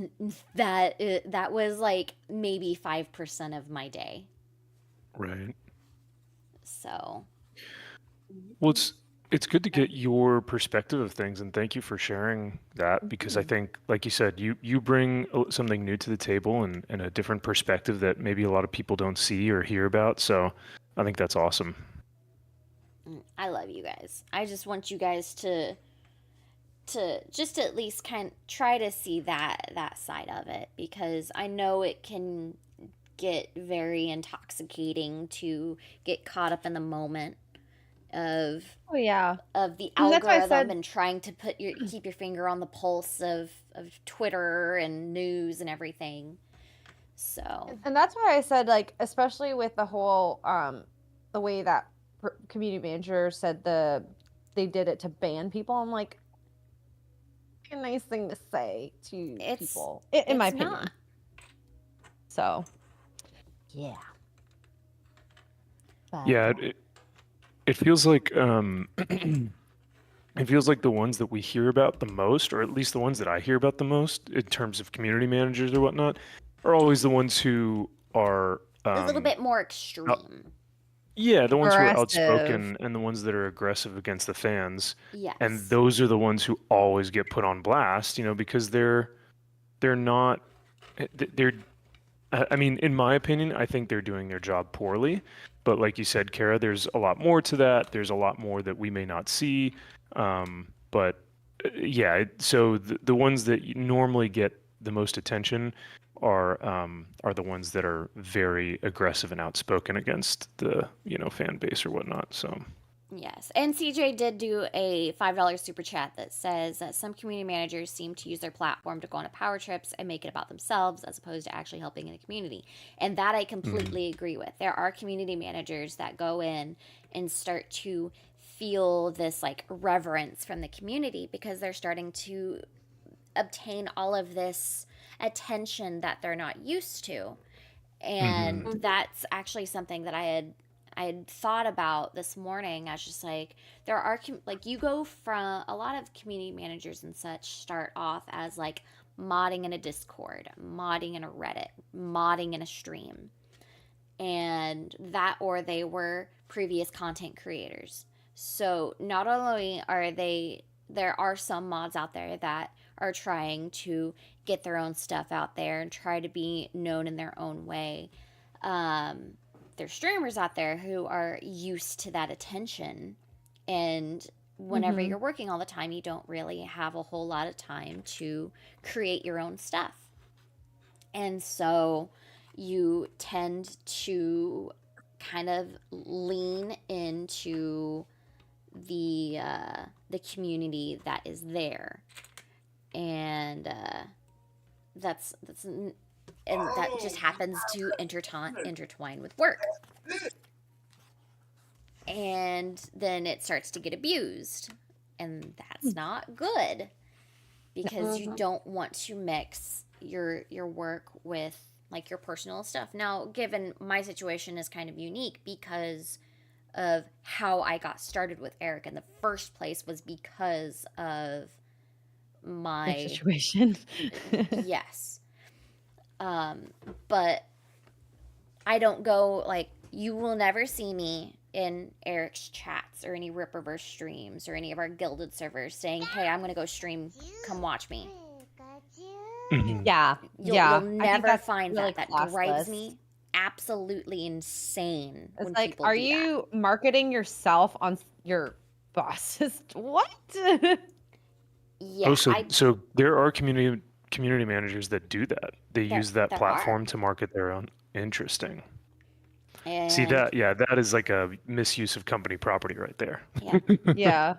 that was like maybe 5% of my day. Right. So Well, it's good to get your perspective of things, and thank you for sharing that because I think, like you said, you bring something new to the table and a different perspective that maybe a lot of people don't see or hear about. So I think that's awesome. I love you guys. I just want you guys to just at least kind of try to see that side of it, because I know it can get very intoxicating to get caught up in the moment of Oh yeah. the And that's why I algorithm said, and trying to keep your finger on the pulse of Twitter and news and everything. So and that's why I said, like, especially with the whole the way that community manager said they did it to ban people. I'm like, a nice thing to say to it's people, in my it's opinion. not. So, yeah. But, Yeah, it feels like it feels like the ones that we hear about the most, or at least the ones that I hear about the most in terms of community managers or whatnot, are always the ones who are A little bit more out- extreme. yeah, the ones who are aggressive. outspoken and the ones that are aggressive against the fans. And Yes. those are the ones who always get put on blast, because they're not they're I mean, in my opinion, I think they're doing their job poorly. But like you said, Kara, there's a lot more to that. There's a lot more that we may not see. But yeah, so the ones that normally get the most attention are the ones that are very aggressive and outspoken against the fan base or whatnot. So Yes. And CJ did do a $5 super chat that says that some community managers seem to use their platform to go on power trips and make it about themselves as opposed to actually helping in the community. And that I mm, completely agree with. There are community managers that go in and start to feel this like reverence from the community because they're starting to obtain all of this attention that they're not used to. hmm And that's actually something that I had thought about this morning. I was just like, there are like you go from a lot of community managers and such start off as like modding in a Discord, modding in a Reddit, modding in a stream, and that, or they were previous content creators. So not only are there are some mods out there that are trying to get their own stuff out there and try to be known in their own way. There's streamers out there who are used to that attention, and whenever Mm-hmm. you're working all the time, you don't really have a whole lot of time to create your own stuff. And so you tend to kind of lean into the community that is there, and that's and that just happens to intertwine with work, and then it starts to get abused, and that's not good because you don't want to mix your work with like your personal stuff. Now, given my situation is kind of unique because of how I got started with Eric in the first place was because of Your my situation. yes. But I don't go like you will never see me in Eric's chats or any Ripperverse streams or any of our gilded servers saying, "Hey, I'm gonna go stream. Come watch me." Mhm. Yeah. You'll Yeah. never that's find really that. That drives classless. me absolutely insane It's when like, people are do that. you marketing yourself on your boss's what? Yeah, Oh, so there are community managers that do that. They There- use that there platform to market their own. Interesting. See and that? Yeah, that is like a misuse of company property right there. yeah, Yeah.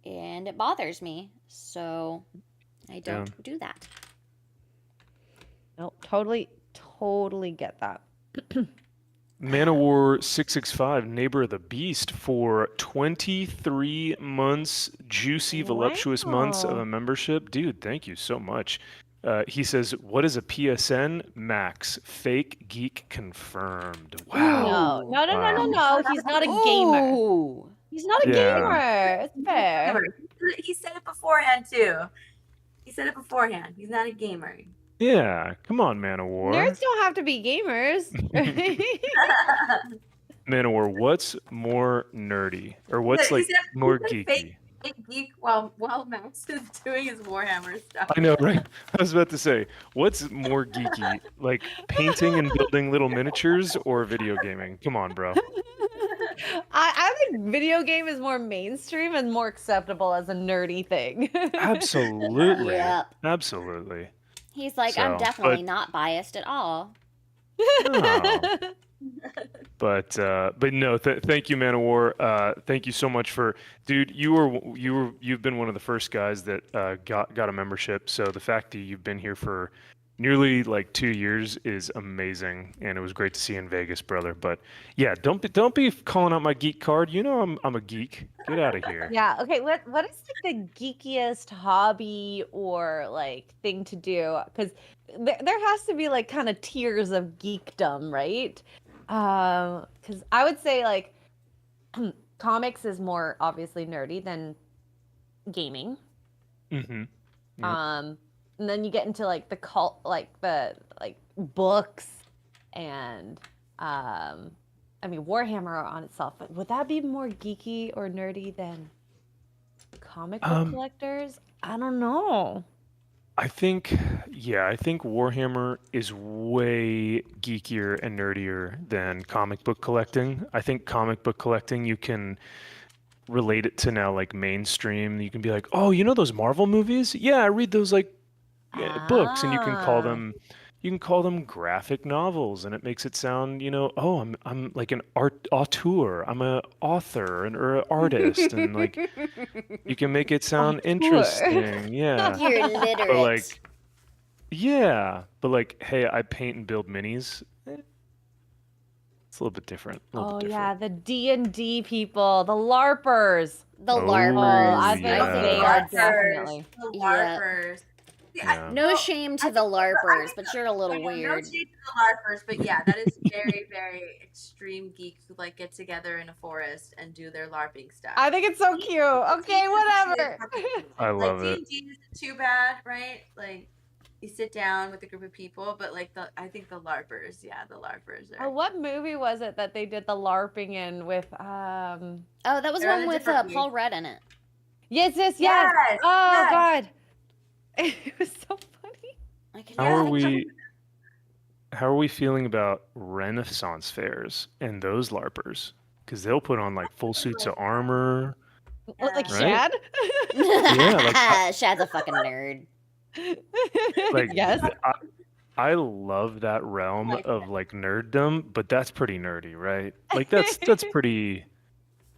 and it bothers me, so I don't Yeah. do that. No, totally get that. Manowar 665, Neighbor of the Beast, for 23 months, juicy, voluptuous months of Wow. a membership. Dude, thank you so much. He says, "What is a PSN? Max, fake geek confirmed." Wow. No. He's not a gamer. Ooh. He's not a Yeah. gamer. It's fair. He said it beforehand too. He said it beforehand. He's not a gamer. Yeah. Come on, Manowar. Nerds don't have to be gamers. Manowar, what's more nerdy? Or what's He like said- more he said geeky? fake geek while Max is doing his Warhammer stuff. I know, right? I was about to say, what's more geeky? Like painting and building little miniatures or video gaming? Come on, bro. I think video game is more mainstream and more acceptable as a nerdy thing. Absolutely. Yep. Absolutely. He's like, So, I'm definitely but- not biased at all. Oh. But no, thank you, Manowar. Thank you so much for, dude. You've been one of the first guys that got a membership. So the fact that you've been here for nearly like 2 years is amazing, and it was great to see you in Vegas, brother. But yeah, don't be calling out my geek card. You know I'm a geek. Get out of here. Yeah. Okay. What is like the geekiest hobby or like thing to do? Because there has to be like kind of tiers of geekdom, right? Because I would say like comics is more obviously nerdy than gaming. Mm-hmm. Yep. And then you get into like the cult, like the books, and I mean Warhammer on itself. But would that be more geeky or nerdy than comic book collectors? I don't know. I think Warhammer is way geekier and nerdier than comic book collecting. I think comic book collecting, you can relate it to now like mainstream. You can be like, oh, you know those Marvel movies? Yeah, I read those like books, and you can call them graphic novels, and it makes it sound, oh, I'm like an auteur, I'm a author or an artist, and like you can make it sound Auteur. interesting. Yeah. You're literate. But like, yeah, but like, hey, I paint and build minis. It's a little bit different. Oh yeah, the D&D people, the LARPers. The Oh, LARPers. I I think yeah. they think are that's definitely. The Yeah. LARPers. Yeah. no shame to the LARPers, but you're a little No weird. shade to the LARPers, but yeah, that is very, very extreme geeks who like get together in a forest and do their LARPing stuff. I think it's so cute. Okay, whatever. I love it. D&D isn't too bad, right? Like you sit down with a group of people, but like I think the LARPers, the LARPers are. Oh, what movie was it that they did the LARPing in with? Oh, that was They're on one a with different movie. Paul Rudd in it. Yes. Yes, Oh yes. God, it was so funny. I can How Yeah. are we? How are we feeling about Renaissance fairs and those LARPers? Because they'll put on like full suits of armor. What, like Yeah. Shad? Yeah, Shad's a fucking nerd. Like yes. I love that realm Like of like nerddom, but that's pretty nerdy, right? Like that's pretty.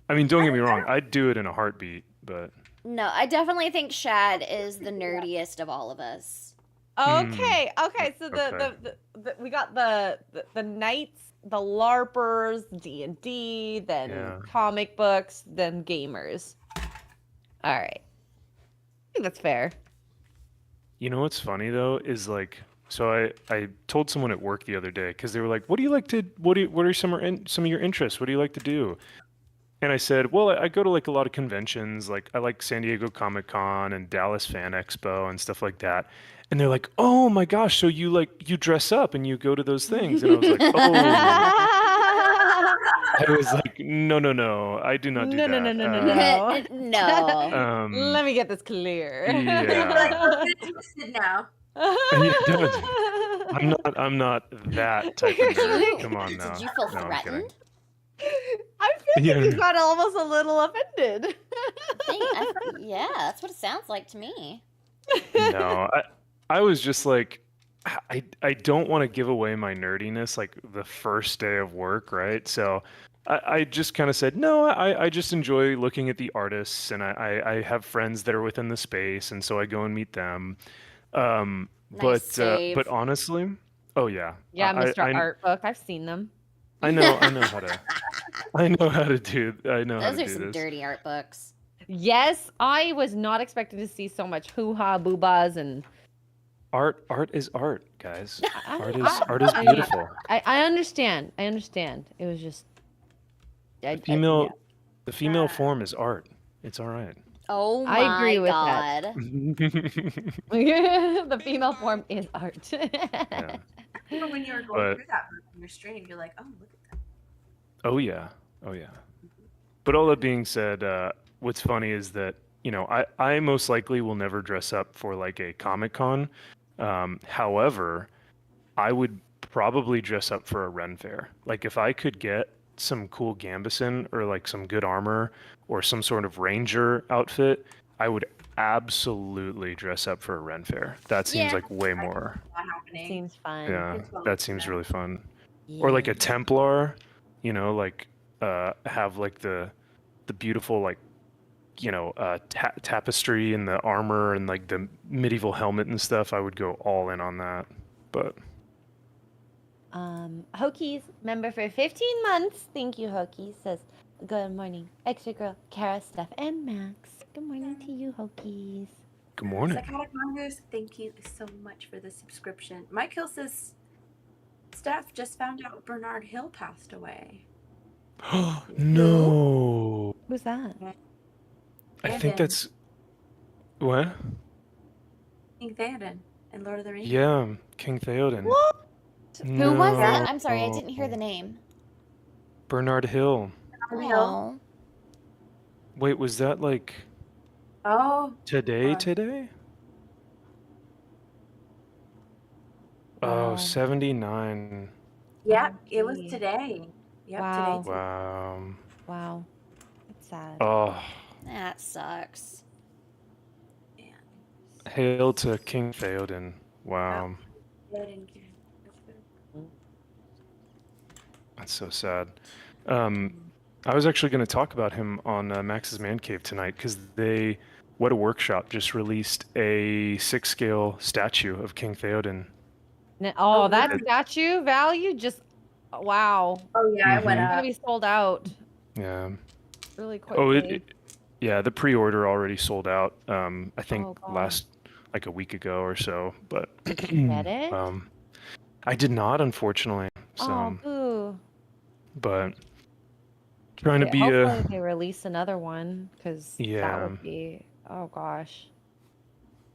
I mean, don't get me wrong, I'd do it in a heartbeat, but No, I definitely think Shad is the nerdiest of all of us. Okay. So Okay. the we got the knights, the LARPers, D&D, then Yeah. comic books, then gamers. All right. I think that's fair. you know what's funny though is like So I told someone at work the other day because they were like, "What do you like to? What are some of your interests? What do you like to do?" And I said, "Well, I go to like a lot of conventions. Like I like San Diego Comic Con and Dallas Fan Expo and stuff like that." And they're like, "Oh my gosh, so you dress up and you go to those things?" And I was like, "Oh." I was like, "No, no, no, I do not do No, no, no, that." no, no, no. No. Let me get this clear. Yeah. We're getting twisted now. Yeah, I'm not that type of nerd. Come on Did now. you feel No, I'm kidding. threatened? I feel like Yeah. you got almost a little offended. Yeah, that's what it sounds like to me. No, I was just like, I don't want to give away my nerdiness like the first day of work, right? So I just kind of said, no, I just enjoy looking at the artists, and I have friends that are within the space, and so I go and meet them. Nice save. But honestly, oh yeah, Yeah, Mr. I Art Book. I've seen them. I know how to I know how to do Those are do some this. dirty art books. Yes, I was not expecting to see so much hoo-ha boobas and Art is art, guys. I- Art is I- beautiful. I understand. I understand. It was just The female form is art. It's all right. Oh my I agree with that. god. The female form is art. Yeah. Remember when you were going through that on your stream, you're like, oh, look at that. Oh yeah. But all that being said, what's funny is that, you know, I most likely will never dress up for like a Comic-Con. However, I would probably dress up for a Ren Fair. Like if I could get some cool Gambison or like some good armor or some sort of ranger outfit, I would absolutely dress up for a Ren Fair. That seems Yeah. like way more. Not happening. Seems fun. Yeah, It's fun. that seems really fun. Or like a Templar, you know, like have like the beautiful like, you know, tapestry and the armor and like the medieval helmet and stuff. I would go all in on that. But Hokies member for 15 months. Thank you, Hokies. Says, good morning. Extra Girl, Kara, Steph, and Max. Good morning to you, Hokies. good morning. Psychotic Mongoose, thank you so much for the subscription. Mike Hill says, Steph just found out Bernard Hill passed away. No. Who's that? I think that's what? King Theoden in Lord of the Rings. Yeah, King Theoden. What? Who was No. it? I'm sorry, I didn't hear the name. Bernard Hill. Bernard Hill. Oh. Wait, was that like Oh, today? Wow. Oh, Wow. 79. yeah, it was gee. today. Yep, Wow. today. Wow. Wow. That's sad. Oh, That sucks. hail to King Theoden. Wow. That's so sad. I was actually going to talk about him on Max's Man Cave tonight because What a Workshop just released a 6-scale statue of King Theoden. Oh, that really? statue value just wow. Oh yeah, it went It's Mhm. gonna up. be sold out Yeah. really quickly. Oh, yeah, the pre-order already sold out. I think Oh, God. last like a week ago or so. But Did you get it? I did not, unfortunately. So, Oh, boo. but trying to Okay, be hopefully they release another one because that Yeah. would be. Oh gosh.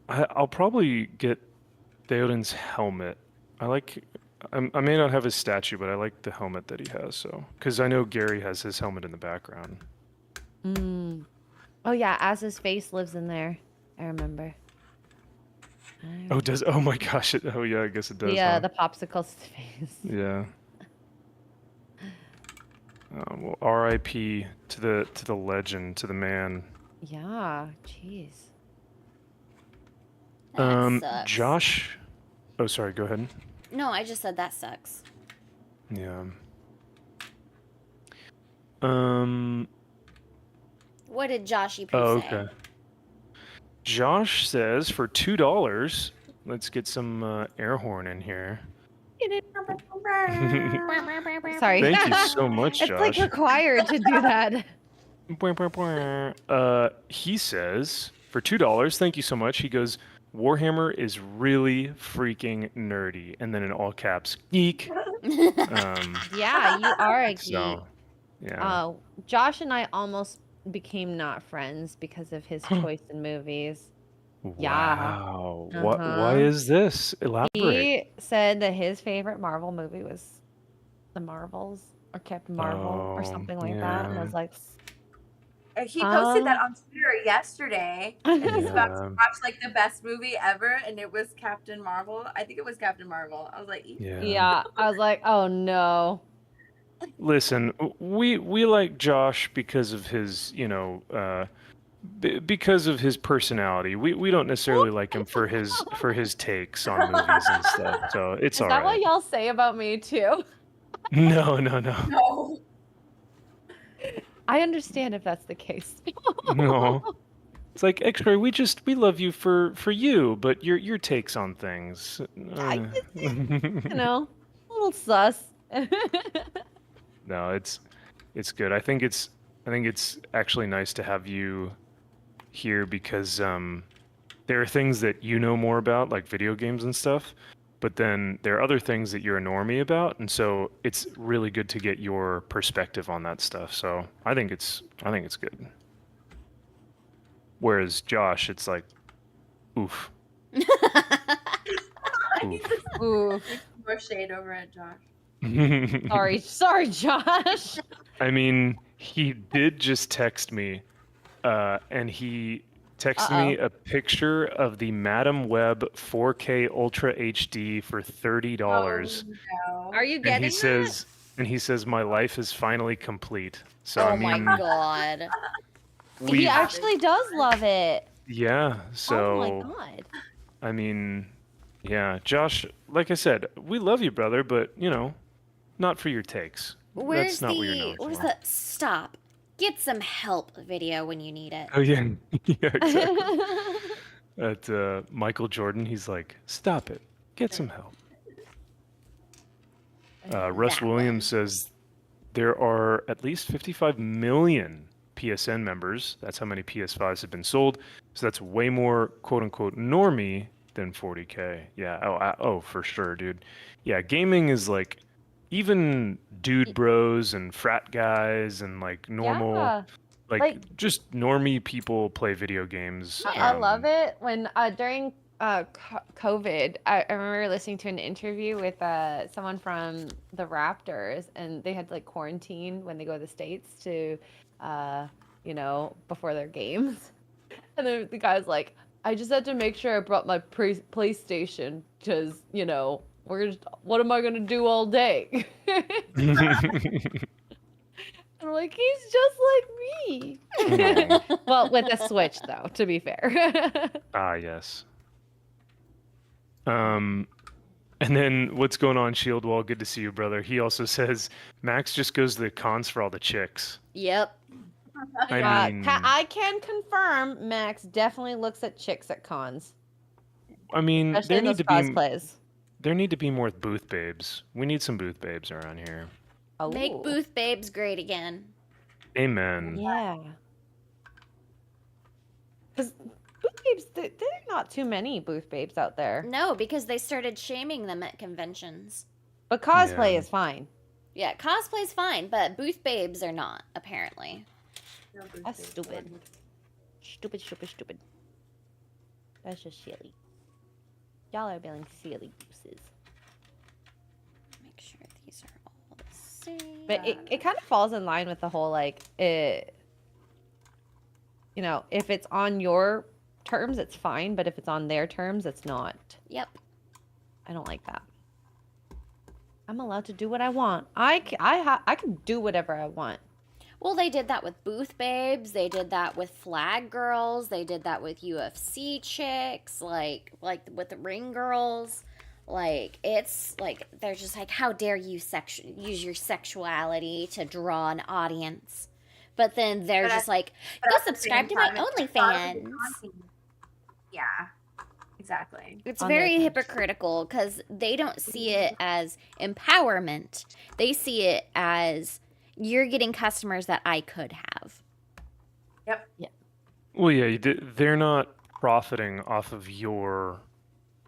I'll probably get Theoden's helmet. I may not have his statue, but I like the helmet that he has. So, because I know Gary has his helmet in the background. Mm. Oh yeah, as his face lives in there. I remember. Oh, does? Oh my gosh! Oh yeah, I guess it does. Yeah, huh? the popsicle's face. Yeah. Well, R.I.P. to the legend, to the man. Yeah, jeez. That sucks. Josh. Oh, sorry. Go ahead. No, I just said that sucks. Yeah. What did Joshy Poo Oh, say? okay. Josh says for $2, let's get some air horn in here. Sorry. Thank you so much, It's like Josh. required to do that. He says for $2, thank you so much. He goes, Warhammer is really freaking nerdy, and then in all caps, geek. Yeah, you are a geek. So, yeah. Josh and I almost became not friends because of his choice in movies. Yeah. Wow. What? Why Uh-huh. is this? Elaborate. He said that his favorite Marvel movie was The Marvels or Captain Marvel or Oh, something like that. And I yeah. was like, He posted that on Twitter yesterday, and he's about to Yeah. watch like the best movie ever, and it was Captain Marvel. I think it was Captain Marvel. I was like, Yeah. yeah. I was like, oh no. Listen, we like Josh because of his, because of his personality. We don't necessarily like him for his takes on movies and stuff. So it's Is all that what right. y'all say about me too? No. no. I understand if that's the case. No. It's like X-Ray, we love you for you, but your takes on things. You know, a little sus. No, it's good. I think it's actually nice to have you here because there are things that you know more about, like video games and stuff, but then there are other things that you're a normie about, and so it's really good to get your perspective on that stuff. So I think it's good. Whereas Josh, it's like, oof. Oof. Ooh, More shade over at Josh. sorry, Josh. I mean, he did just text me, and he texted me a picture of the Madam Web 4K Ultra HD for $30. No. Are you And getting he that? says, my life is finally complete. So Oh I my mean, god. He we actually does love it. yeah. So Oh my god. I mean, yeah, Josh. Like I said, we love you, brother, but not for your takes. Where's That's not what you're known where's for. the stop? Get some help video when you need it. Oh yeah, yeah, exactly. At Michael Jordan, he's like, "Stop it, get some help." Russ That Williams one. says there are at least 55 million PSN members. That's how many PS5s have been sold. So that's way more "quote unquote" normie than 40K. Yeah. Oh, for sure, dude. Yeah, gaming is like even dude bros and frat guys and like normal, Yeah. like just normie people play video games. I love it when during COVID, I remember listening to an interview with someone from the Raptors, and they had to like quarantine when they go to the States to, before their games. And then the guy's like, I just had to make sure I brought my PlayStation because, what am I going to do all day? I'm like, he's just like me. Aw. Well, with a Switch, though, to be fair. Ah, yes. And then what's going on, Shield Wall? Good to see you, brother. He also says Max just goes to the cons for all the chicks. Yep. I mean, I can confirm Max definitely looks at chicks at cons. there Especially in need those to be cosplays. there need to be more booth babes. We need some booth babes around here. Oh. Make booth babes great again. Amen. Yeah. Because booth babes, there are not too many booth babes out there. No, because they started shaming them at conventions. But cosplay Yeah. is fine. Yeah, cosplay's fine, but booth babes are not, apparently. No, That's stupid. Stupid. That's just silly. Y'all are being silly gooses. Make sure these are all the same. But it kind of falls in line with the whole, like, if it's on your terms, it's fine. But if it's on their terms, it's not. Yep. I don't like that. I'm allowed to do what I want. I can do whatever I want. Well, they did that with booth babes. They did that with flag girls. They did that with UFC chicks, like with the ring girls. Like, it's like they're just like, how dare you use your sexuality to draw an audience? But then they're just like, go subscribe to my OnlyFans. Yeah, exactly. It's On their very terms. hypocritical because they don't see it as empowerment. They see it as you're getting customers that I could have. Yep. Well, yeah, they're not profiting off of your,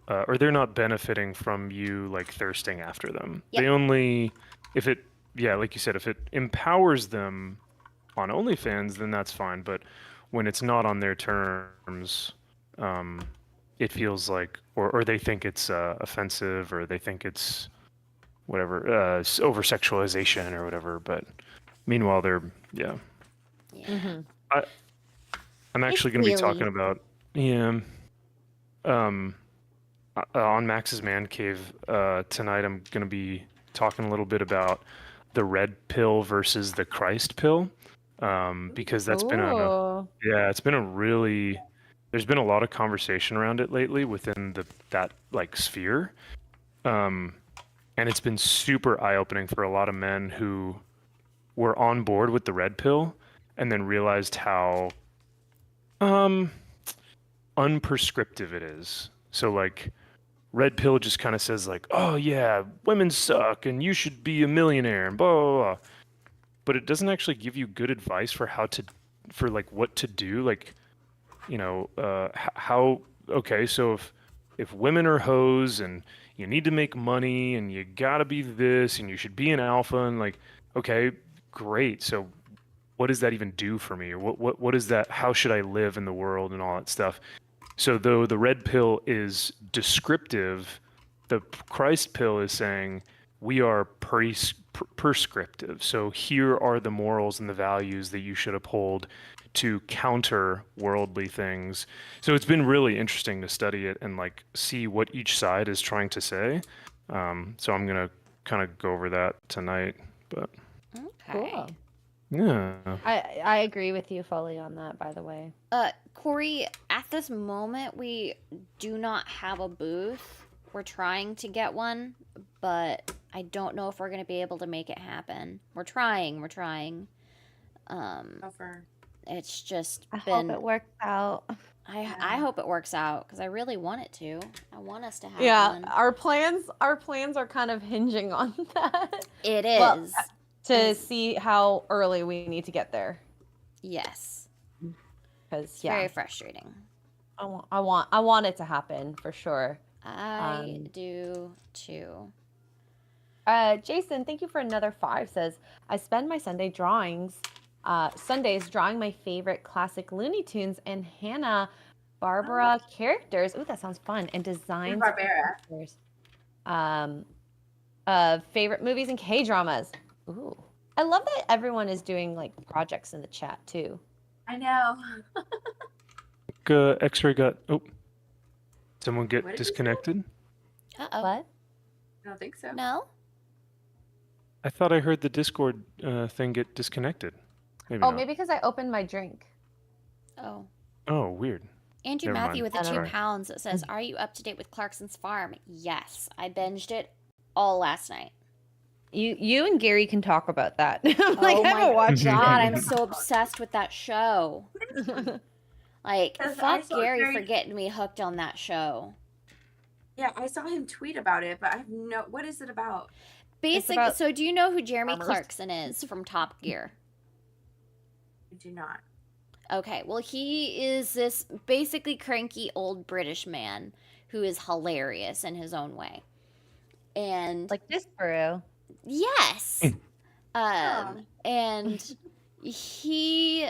or they're not benefiting from you like thirsting after them. Yep. They only, if it, yeah, like you said, if it empowers them on OnlyFans, then that's fine. But when it's not on their terms, it feels like, or they think it's offensive, or they think it's whatever, over sexualization or whatever. But meanwhile, they're, yeah. Yeah. Mm-hmm. I'm actually going to be talking about, yeah, on Max's Man Cave tonight. I'm going to be talking a little bit about the red pill versus the Christ pill, because that's been Ooh. it's been a really, there's been a lot of conversation around it lately within that like sphere, and it's been super eye-opening for a lot of men who were on board with the red pill and then realized how unprescriptive it is. So like red pill just kind of says like, oh yeah, women suck and you should be a millionaire and blah, blah, blah. But it doesn't actually give you good advice for like what to do. Like, you know, how, okay, so if women are hoes and you need to make money and you gotta be this and you should be an alpha and like, okay, great. So what does that even do for me? Or what is that? How should I live in the world and all that stuff? So though the red pill is descriptive, the Christ pill is saying we are prescriptive. So here are the morals and the values that you should uphold to counter worldly things. So it's been really interesting to study it and like see what each side is trying to say. So I'm gonna kind of go over that tonight. But Okay. Cool. yeah, I agree with you fully on that, by the way. Corey, at this moment, we do not have a booth. We're trying to get one, but I don't know if we're going to be able to make it happen. We're trying. Over. It's just I been. hope it works out. I hope it works out because I really want it to. I want us to have Yeah, one. our plans are kind of hinging on that. It Well, is. to see how early we need to get there. Yes. Because It's very frustrating. I want it to happen for sure. I do too. Jason, thank you for another 5. Says I spend my Sundays drawing my favorite classic Looney Tunes and Hanna-Barbera characters. Ooh, that sounds fun. And designs of Barbera. characters. Favorite movies and K-dramas. Ooh, I love that everyone is doing like projects in the chat too. I know. X-ray got, someone What get did you say? disconnected? Uh-oh. What? I don't think so. No? I thought I heard the Discord thing get disconnected. Maybe Oh, not. maybe because I opened my drink. Oh. Oh, weird. Andrew Never Matthew mind. with the I don't 2 know. pounds that says, "Are you up to date with Clarkson's Farm?" Yes, I binged it all last night. You and Gary can talk about that. Like, Oh I my haven't watched god, it. I'm so obsessed with that show. Like, Because I fuck saw Gary Gary- for getting me hooked on that show. Yeah, I saw him tweet about it, but I have no. What is it about? Basically, about so do you know who Jeremy farmers. Clarkson is from Top Gear? I do not. Okay, well, he is this basically cranky old British man who is hilarious in his own way. And like this brew. yes. And he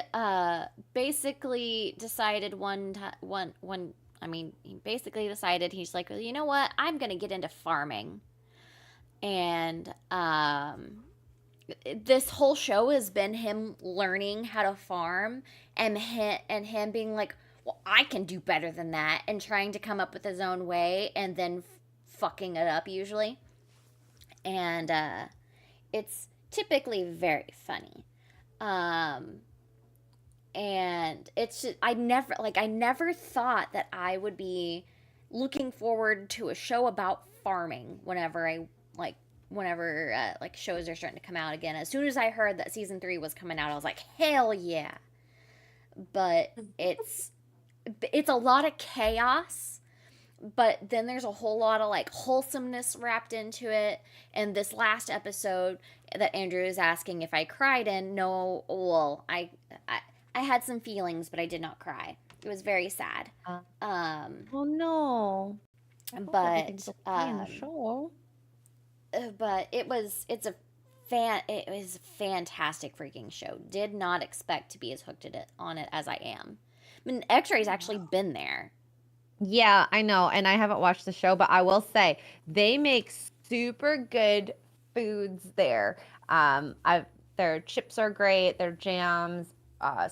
basically decided he basically decided, he's like, well, you know what? I'm going to get into farming. And this whole show has been him learning how to farm and him being like, well, I can do better than that, and trying to come up with his own way and then fucking it up usually. And it's typically very funny. And it's just, I never thought that I would be looking forward to a show about farming whenever shows are starting to come out again. As soon as I heard that season 3 was coming out, I was like, hell yeah. But it's a lot of chaos, but then there's a whole lot of like wholesomeness wrapped into it. And this last episode that Andrew is asking if I cried in, no, well, I had some feelings, but I did not cry. It was very sad. Uh, Um, Oh no. I hope but everything's okay in the show. but it was a fantastic freaking show. Did not expect to be as hooked on it as I am. I mean, X-Ray's actually been there. Yeah, I know, and I haven't watched the show, but I will say they make super good foods there. Their chips are great, their jams,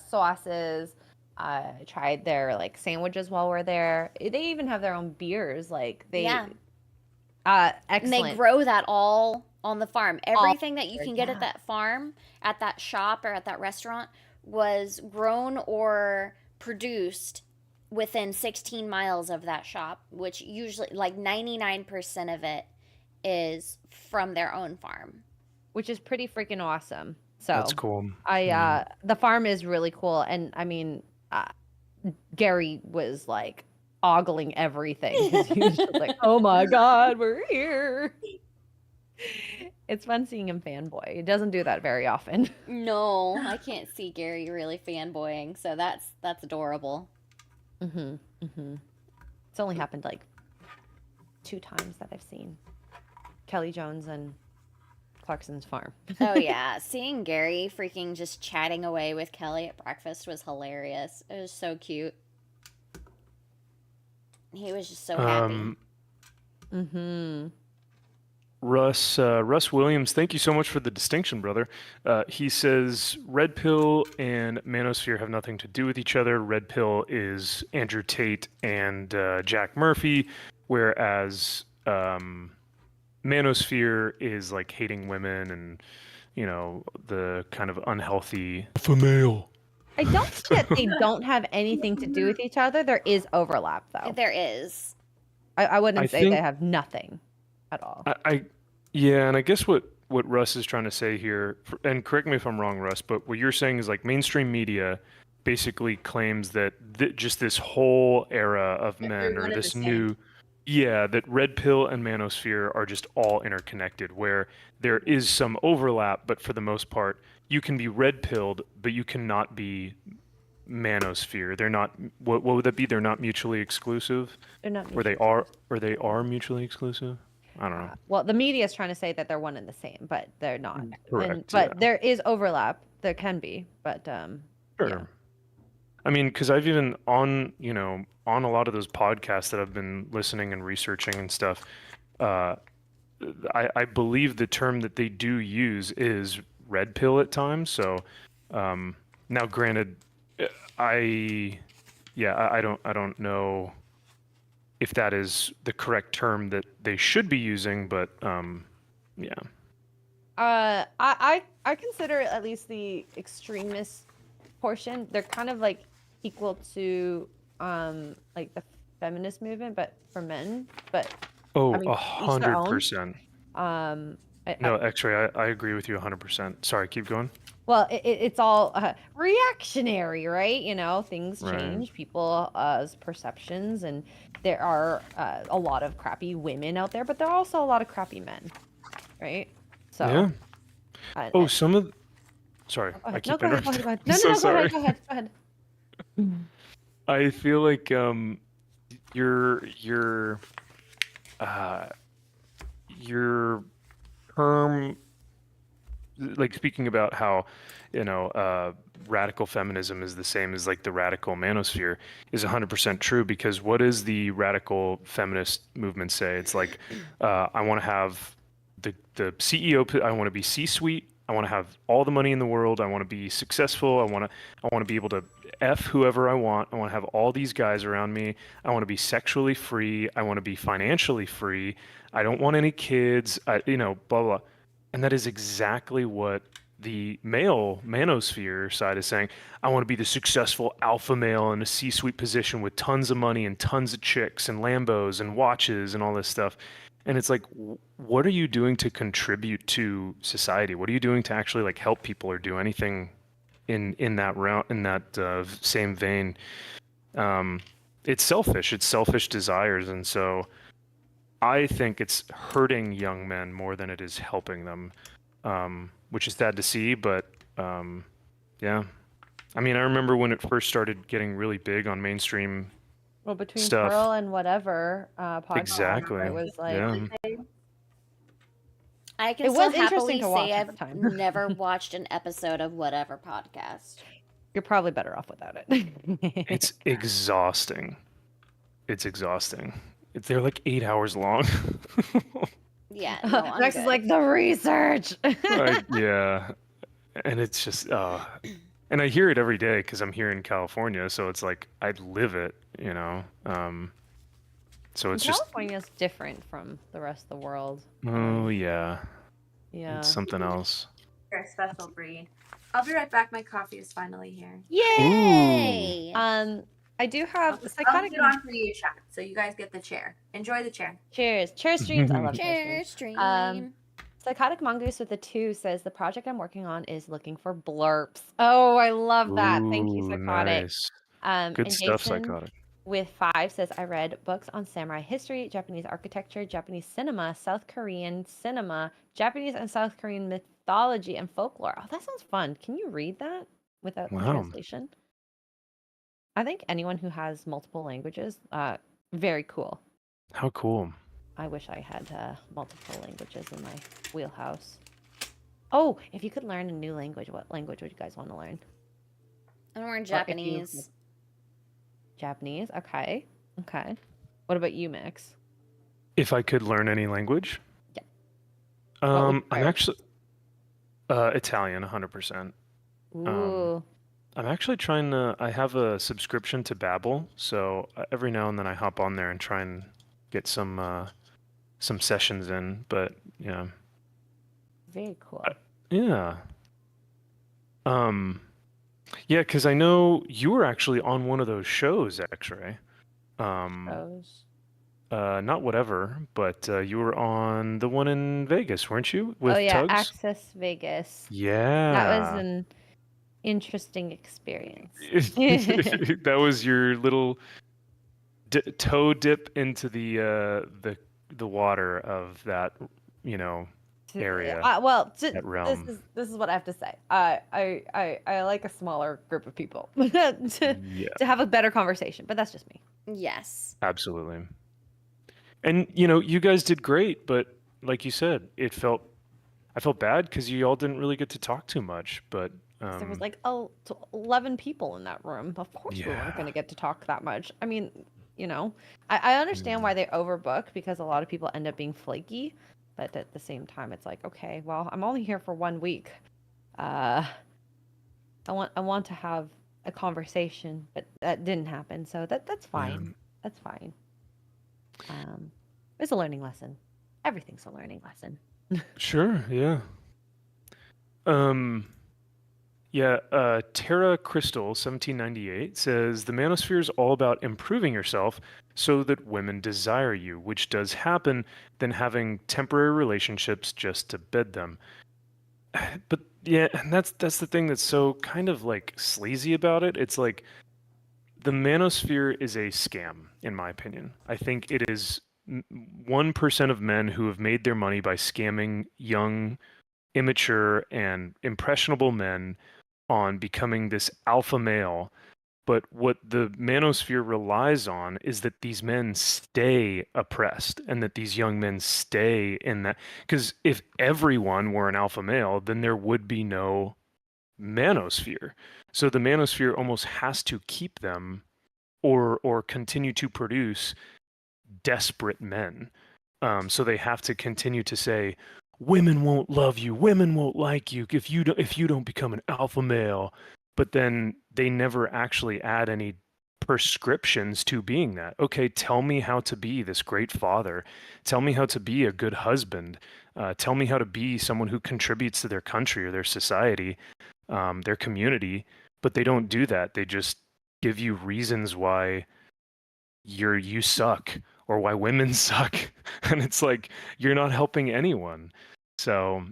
sauces. I tried their like sandwiches while we're there. They even have their own beers. Like Yeah. they, And they excellent. grow that all on the farm. Everything that you there, can get at yeah. that farm, at that shop, or at that restaurant was grown or produced within 16 miles of that shop, which usually, like 99% of it is from their own farm. Which is pretty freaking awesome. So That's cool. Mm. The farm is really cool, and I mean, Gary was like ogling everything because he was just like, "Oh my god, we're here!" It's fun seeing him fanboy. He doesn't do that very often. No, I can't see Gary really fanboying, so that's adorable. It's only happened like 2 times that I've seen Kelly Jones and Clarkson's farm. Oh yeah, seeing Gary freaking just chatting away with Kelly at breakfast was hilarious. It was so cute. He was just so happy. Russ Williams, thank you so much for the distinction, brother. He says Red Pill and Manosphere have nothing to do with each other. Red Pill is Andrew Tate and Jack Murphy, whereas Manosphere is like hating women and, you know, the kind of unhealthy alpha male. I don't think that they don't have anything to do with each other. There is overlap, though. There is. I wouldn't say they have nothing at all. Yeah, and I guess what Russ is trying to say here, and correct me if I'm wrong, Russ, but what you're saying is like mainstream media basically claims that just this whole era of men, or this new, that Red Pill and Manosphere are just all interconnected, where there is some overlap, but for the most part, you can be red pilled, but you cannot be Manosphere. They're not. What would that be? They're not mutually exclusive. They're not. Or they are mutually exclusive. I don't know. Well, the media is trying to say that they're one and the same, but they're not. Correct. But there is overlap. There can be, but sure. Yeah. I mean, because I've even on a lot of those podcasts that I've been listening and researching and stuff, I believe the term that they do use is red pill at times. So now, granted, I don't know if that is the correct term that they should be using, but yeah. I consider at least the extremist portion. They're kind of like equal to like the feminist movement, but for men. But 100%. No, I X-Ray, I agree with you 100%. Sorry, keep going. Well, it's all reactionary, right? You know, things change, people's perceptions, and there are a lot of crappy women out there, but there are also a lot of crappy men, right? So yeah. Sorry, I keep interrupting. Go ahead. No, go ahead. I feel like your term, like speaking about how radical feminism is the same as like the radical manosphere, is 100% true, because what does the radical feminist movement say? It's like I want to have the CEO, I want to be C-suite, I want to have all the money in the world, I want to be successful, I want to be able to F whoever I want to have all these guys around me, I want to be sexually free, I want to be financially free, I don't want any kids, blah blah. And that is exactly what the male manosphere side is saying. I want to be the successful alpha male in a C-suite position with tons of money and tons of chicks and Lambos and watches and all this stuff. And it's like, what are you doing to contribute to society? What are you doing to actually like help people or do anything in that round, in that same vein? It's selfish. It's selfish desires, and so I think it's hurting young men more than it is helping them, which is sad to see. But yeah. I mean, I remember when it first started getting really big on mainstream Well, between stuff. Pearl and whatever podcast, Exactly. it was like Yeah. I can It still was interesting happily to watch say at the I've time. never watched an episode of whatever podcast. you're probably better off without it. It's exhausting. It's exhausting. They're like 8 hours long. Yeah, no, I'm Max good. is like the research. Yeah. And it's just, and I hear it every day because I'm here in California. So it's like, I live it, you know? So it's just, California's different from the rest of the world. oh, yeah. Yeah. It's something else. You're a special breed. I'll be right back. My coffee is finally here. Yay! I do have I'll psychotic. get on for you, chat. So you guys get the chair. Enjoy the chair. Cheers. Cheers streams. I love cheers Cheers, streams. stream. Psychotic Mongoose with a 2 says the project I'm working on is looking for blurps. Oh, I love that. Thank you, Ooh, Psychotic. nice. And Good stuff, Jason Psychotic. with 5 says I read books on samurai history, Japanese architecture, Japanese cinema, South Korean cinema, Japanese and South Korean mythology and folklore. Oh, that sounds fun. Can you read that without the Wow. translation? I think anyone who has multiple languages, very cool. How cool. I wish I had multiple languages in my wheelhouse. Oh, if you could learn a new language, what language would you guys want to learn? I learn Or if you- Japanese. Japanese? Okay. Okay. What about you, Mix? If I could learn any language? Yeah. What would you I'm learn? actually Italian, 100%. Ooh. I'm actually trying to. I have a subscription to Babbel, so every now and then I hop on there and try and get some sessions in. But yeah, Very cool. yeah, yeah. Because I know you were actually on one of those shows, X-Ray. Shows. Not whatever, but you were on the one in Vegas, weren't you? With Oh yeah, Tugs? Access Vegas. Yeah. That was an interesting experience. That was your little toe dip into the water of that, you know, area. Well, that realm. this is what I have to say. I like a smaller group of people to Yeah, have a better conversation, but that's just me. Yes. absolutely. And you know, you guys did great, but like you said, I felt bad because you all didn't really get to talk too much. But There was like 11 people in that room. Of course we weren't Yeah. going to get to talk that much. I mean, you know, I understand why they overbook because a lot of people end up being flaky, but at the same time, it's like, okay, well, I'm only here for 1 week. I want to have a conversation, but that didn't happen. So that's fine. That's fine. It's a learning lesson. Everything's a learning lesson. Sure, yeah. Terra Crystal 1798 says the manosphere is all about improving yourself so that women desire you, which does happen, than having temporary relationships just to bed them. But yeah, and that's the thing that's so kind of like sleazy about it. It's like the manosphere is a scam, in my opinion. I think it is 1% of men who have made their money by scamming young, immature, and impressionable men on becoming this alpha male. But what the manosphere relies on is that these men stay oppressed and that these young men stay in that. Because if everyone were an alpha male, then there would be no manosphere. So the manosphere almost has to keep them or continue to produce desperate men. So they have to continue to say, women won't love you, women won't like you if you don't become an alpha male. But then they never actually add any prescriptions to being that. Okay, tell me how to be this great father. Tell me how to be a good husband. Tell me how to be someone who contributes to their country or their society, their community. But they don't do that. They just give you reasons why you suck or why women suck. And it's like, you're not helping anyone. So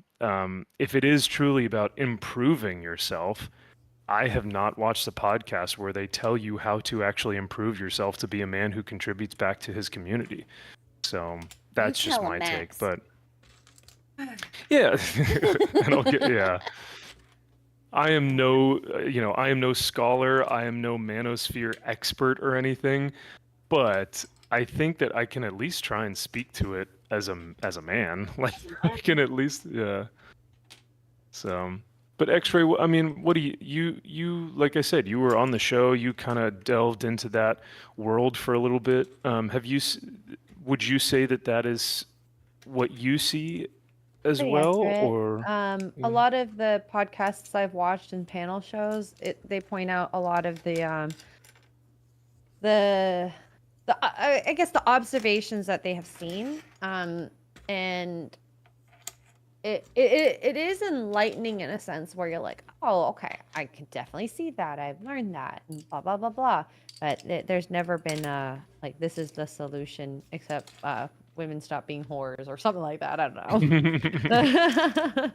if it is truly about improving yourself, I have not watched a podcast where they tell you how to actually improve yourself to be a man who contributes back to his community. So that's just tell 'em, my take. Max. But yeah, and I'll get, yeah. I am no, I am no scholar. I am no manosphere expert or anything, but I think that I can at least try and speak to it as a man. Like I can at least, yeah. So, but X-ray, I mean, what do you like I said, you were on the show, you kind of delved into that world for a little bit. Would you say that that is what you see as Pretty well, accurate. or? A lot of the podcasts I've watched and panel shows, they point out a lot of the I guess the observations that they have seen. And it is enlightening in a sense where you're like, oh, okay, I can definitely see that. I've learned that, and blah blah blah blah. But there's never been like this is the solution, except women stop being whores or something like that. I don't know.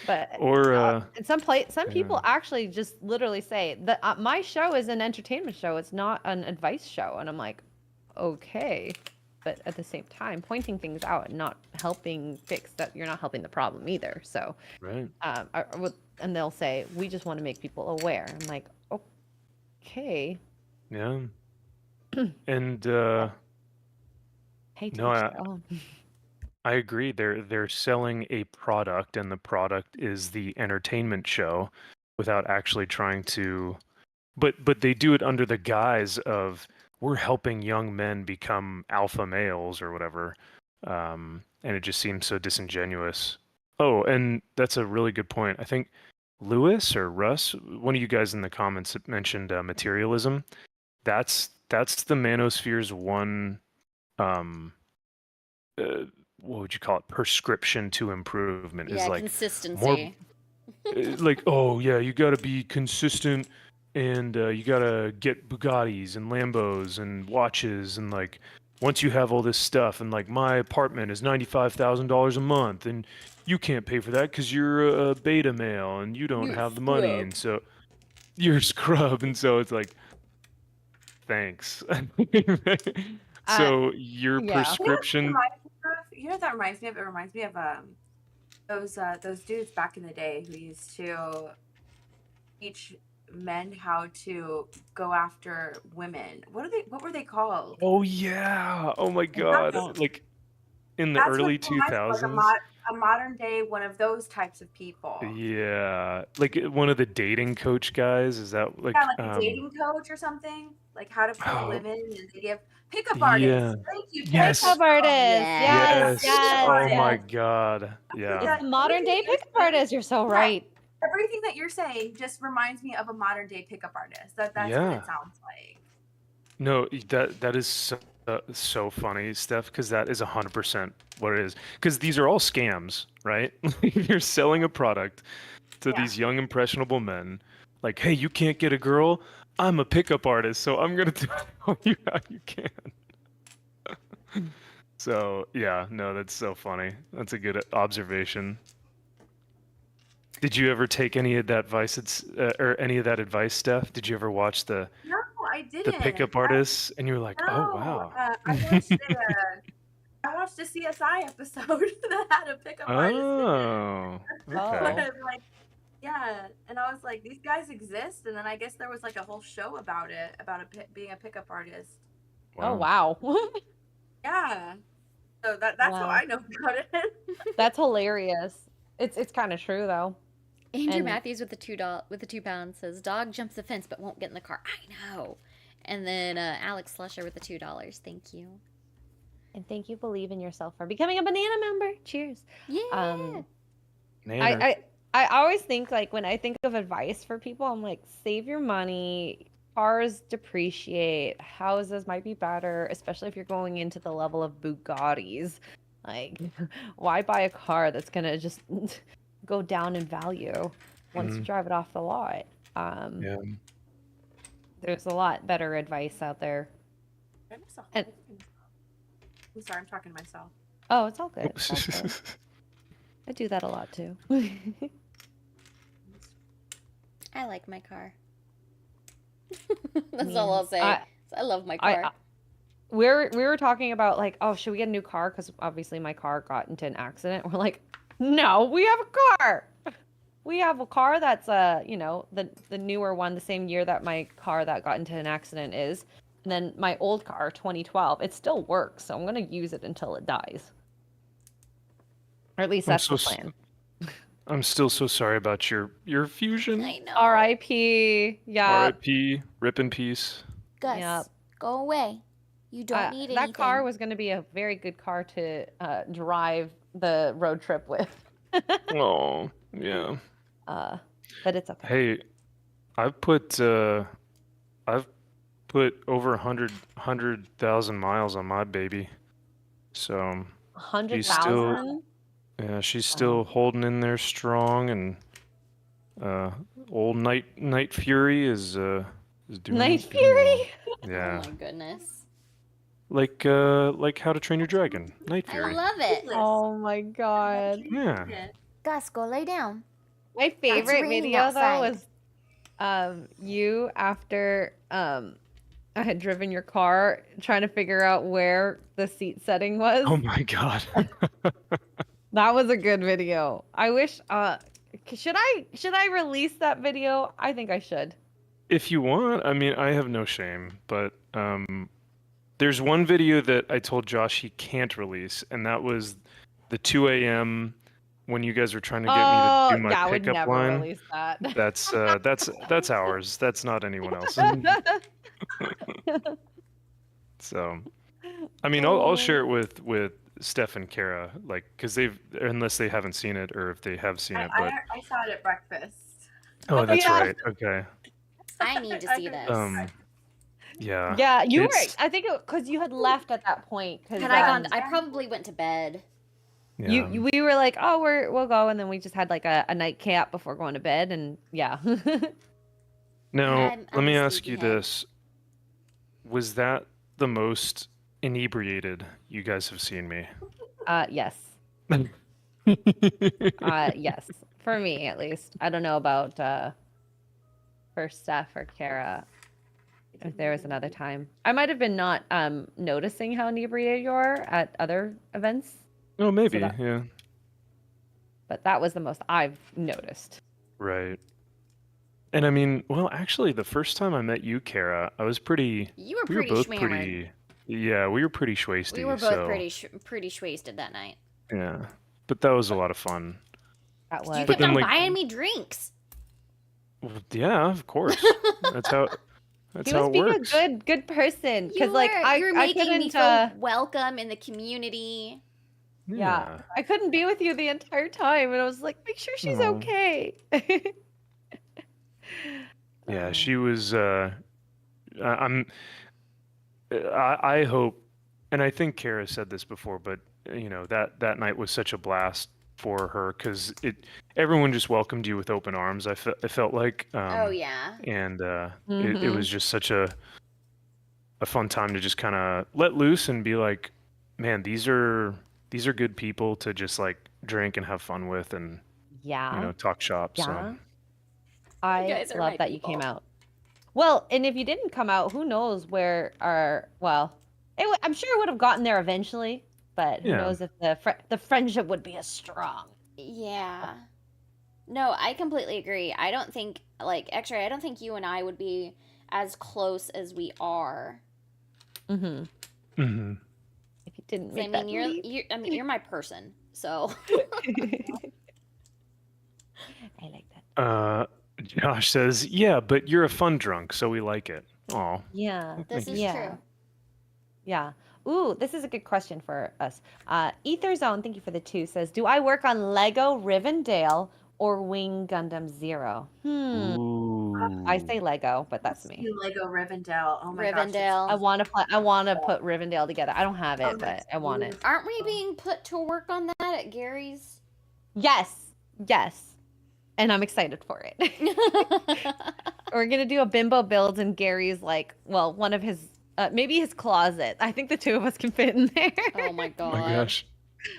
But Or and some yeah. people actually just literally say that my show is an entertainment show. It's not an advice show, and I'm like, okay. But at the same time, pointing things out and not helping fix that, you're not helping the problem either. So, Right. and they'll say, we just want to make people aware. I'm like, okay. Yeah. And Hey, to no, each their own. I agree. They're selling a product, and the product is the entertainment show, without actually trying to. But they do it under the guise of we're helping young men become alpha males or whatever, and it just seems so disingenuous. Oh, and that's a really good point. I think Lewis or Russ, one of you guys in the comments mentioned materialism. That's the manosphere's one. Um, what would you call it? Prescription to improvement is Yeah, like more consistency. like, oh yeah, you got to be consistent, and you got to get Bugattis and Lambos and watches, and like once you have all this stuff, and like my apartment is $95,000 a month, and you can't pay for that because you're a beta male and you don't You're have the money, scrub. and so you're a scrub, and so it's like, thanks. So your Yeah. prescription. You know what that reminds me of? It reminds me of those dudes back in the day who used to teach men how to go after women. What were they called? Oh yeah. Oh my That's God. Like in the that's what early it reminds me of, like 2000s. a modern day one of those types of people. Yeah. Like one of the dating coach guys, is that Yeah, like like a dating coach or something. Like how to pull oh women, and they give pickup yeah. artists. Thank you, Yes. Pickup artist. Yes. Yes, Yes. pickup yes, Oh artists. my yes. God. Yeah. It's the modern day pickup artist. You're so right. Everything that you're saying just reminds me of a modern day pickup artist. That's what Yeah. it sounds like. No, that is so funny, Steph, because that is 100% what it is. Because these are all scams, right? You're selling a product to Yeah. these young impressionable men, like, hey, you can't get a girl, I'm a pickup artist, so I'm gonna tell you how you can. So yeah, no, that's so funny. That's a good observation. Did you ever take any of that advice, or any of that advice, Steph? Did you ever watch the No, I didn't. pickup artists, and you were like, oh No, wow. I watched a CSI episode that had a pickup artist in it. Oh, Oh. okay. Like, yeah, and I was like, these guys exist, and then I guess there was like a whole show about it, about being a pickup artist. Oh, wow. Yeah, so that's how Wow. I know about it. That's hilarious. It's kind of true though. Andrew And- Matthews with the £2 says, "Dog jumps the fence but won't get in the car." I know. And then Alex Slusher with the $2. Thank you. And thank you, Believe in Yourself, for becoming a banana member. Cheers. Yeah. Nanner. I always think, like, when I think of advice for people, I'm like, save your money. Cars depreciate. Houses might be better, especially if you're going into the level of Bugattis. Like, why buy a car that's gonna just go down in value once you drive it off the lot? Yeah. There's a lot better advice out there. And- I'm sorry, I'm talking to myself. Oh, it's all good. It's all good. I do that a lot too. I like my car. That's all I'll say. I love my car. We were talking about, like, oh, should we get a new car? Because obviously my car got into an accident. We're like, no, we have a car. We have a car that's you know, the newer one, the same year that my car that got into an accident is. And then my old car, 2012, it still works, so I'm gonna use it until it dies. Or at least I'm that's so the s- plan. I'm still so sorry about your fusion. I know. R.I.P. Yeah, R.I.P. Rip in peace. Gus, Yep. go away. You don't need that anything. car was gonna be a very good car to drive the road trip with. Oh, yeah. But it's okay. Hey, I've put over 100,000 miles on my baby. So she's still 100,000. yeah, she's still holding in there strong, and old Night Fury is doing Night doing well. Fury. Yeah. Oh my goodness. Like How to Train Your Dragon. Night I Fury. love it. Oh my god. Yeah. Gus, go lay down. My favorite raining video though outside. was you after I had driven your car trying to figure out where the seat setting was. Oh my god. That was a good video. I wish should I release that video? I think I should. If you want, I mean, I have no shame, but there's one video that I told Josh he can't release, and that was the 2 a.m. when you guys were trying to get me to do my yeah, I would pickup never line. release that. That's ours. That's not anyone else's. So, I mean, I'll share it with Steph and Kara, like, because unless they haven't seen it, or if they have seen it, but I saw it at breakfast. oh, that's Yeah. right. Okay. I need to see this. Yeah. Yeah, you were. It's- I think because you had left at that point. Cause, Had I gone? I probably went to bed. Yeah. we were like, oh, we'll go, and then we just had like a night camp before going to bed, and yeah. Now, I'm let me a ask you sleepyhead. this: was that the most inebriated you guys have seen me? Yes. Yes. For me, at least. I don't know about for Steph or Kara. If there was another time, I might have been not noticing how inebriated you are at other events, Oh, maybe. that- Yeah. but that was the most I've noticed. Right. And I mean, well, actually, the first time I met you, Kara, I was pretty. You were We were pretty both schmammered. pretty. Yeah, we were pretty schwasty. We were both so, pretty wasted that night. Yeah, but that was a lot of fun. That You was. kept then, on like- buying me drinks. Well, yeah, of course. That's how. That's He how was it being works. a good person, You because like were, you were I making me couldn't. feel welcome in the community. Yeah, I couldn't be with you the entire time, and I was like, make sure she's Aw. okay. Yeah, she was. I'm. I hope, and I think Kara said this before, but that night was such a blast for her because everyone just welcomed you with open arms. I felt like. Oh yeah. And it Mhm. was just such a fun time to just kind of let loose and be like, man, these are good people to just like drink and have fun with, and Yeah. talk shop. Yeah. So I guys are love my that you came people. out. Well, and if you didn't come out, who knows where I'm sure it would have gotten there eventually, but who Yeah. knows if the friendship would be as strong. Yeah. No, I completely agree. I don't think I don't think you and I would be as close as we are. Mm-hmm. hmm If you didn't 'Cause make I that mean, leap. you're my person. So I like that. Josh says, yeah, but you're a fun drunk, so we like it. Oh, Yeah. this Thank is you. true. Yeah. Ooh, this is a good question for us. Ether Zone, thank you for the 2, says, do I work on Lego Rivendell or Wing Gundam Zero? Ooh. I say Lego, but that's me. You Lego Rivendell. Oh my gosh. Rivendell. I want to put Rivendell together. I don't have Oh, it, but that's I want it. Aren't we being put to work on that at Gary's? Yes. And I'm excited for it. We're going to do a bimbo build in Gary's, one of his, maybe his closet. I think the 2 of us can fit in there. Oh my god. Oh my gosh.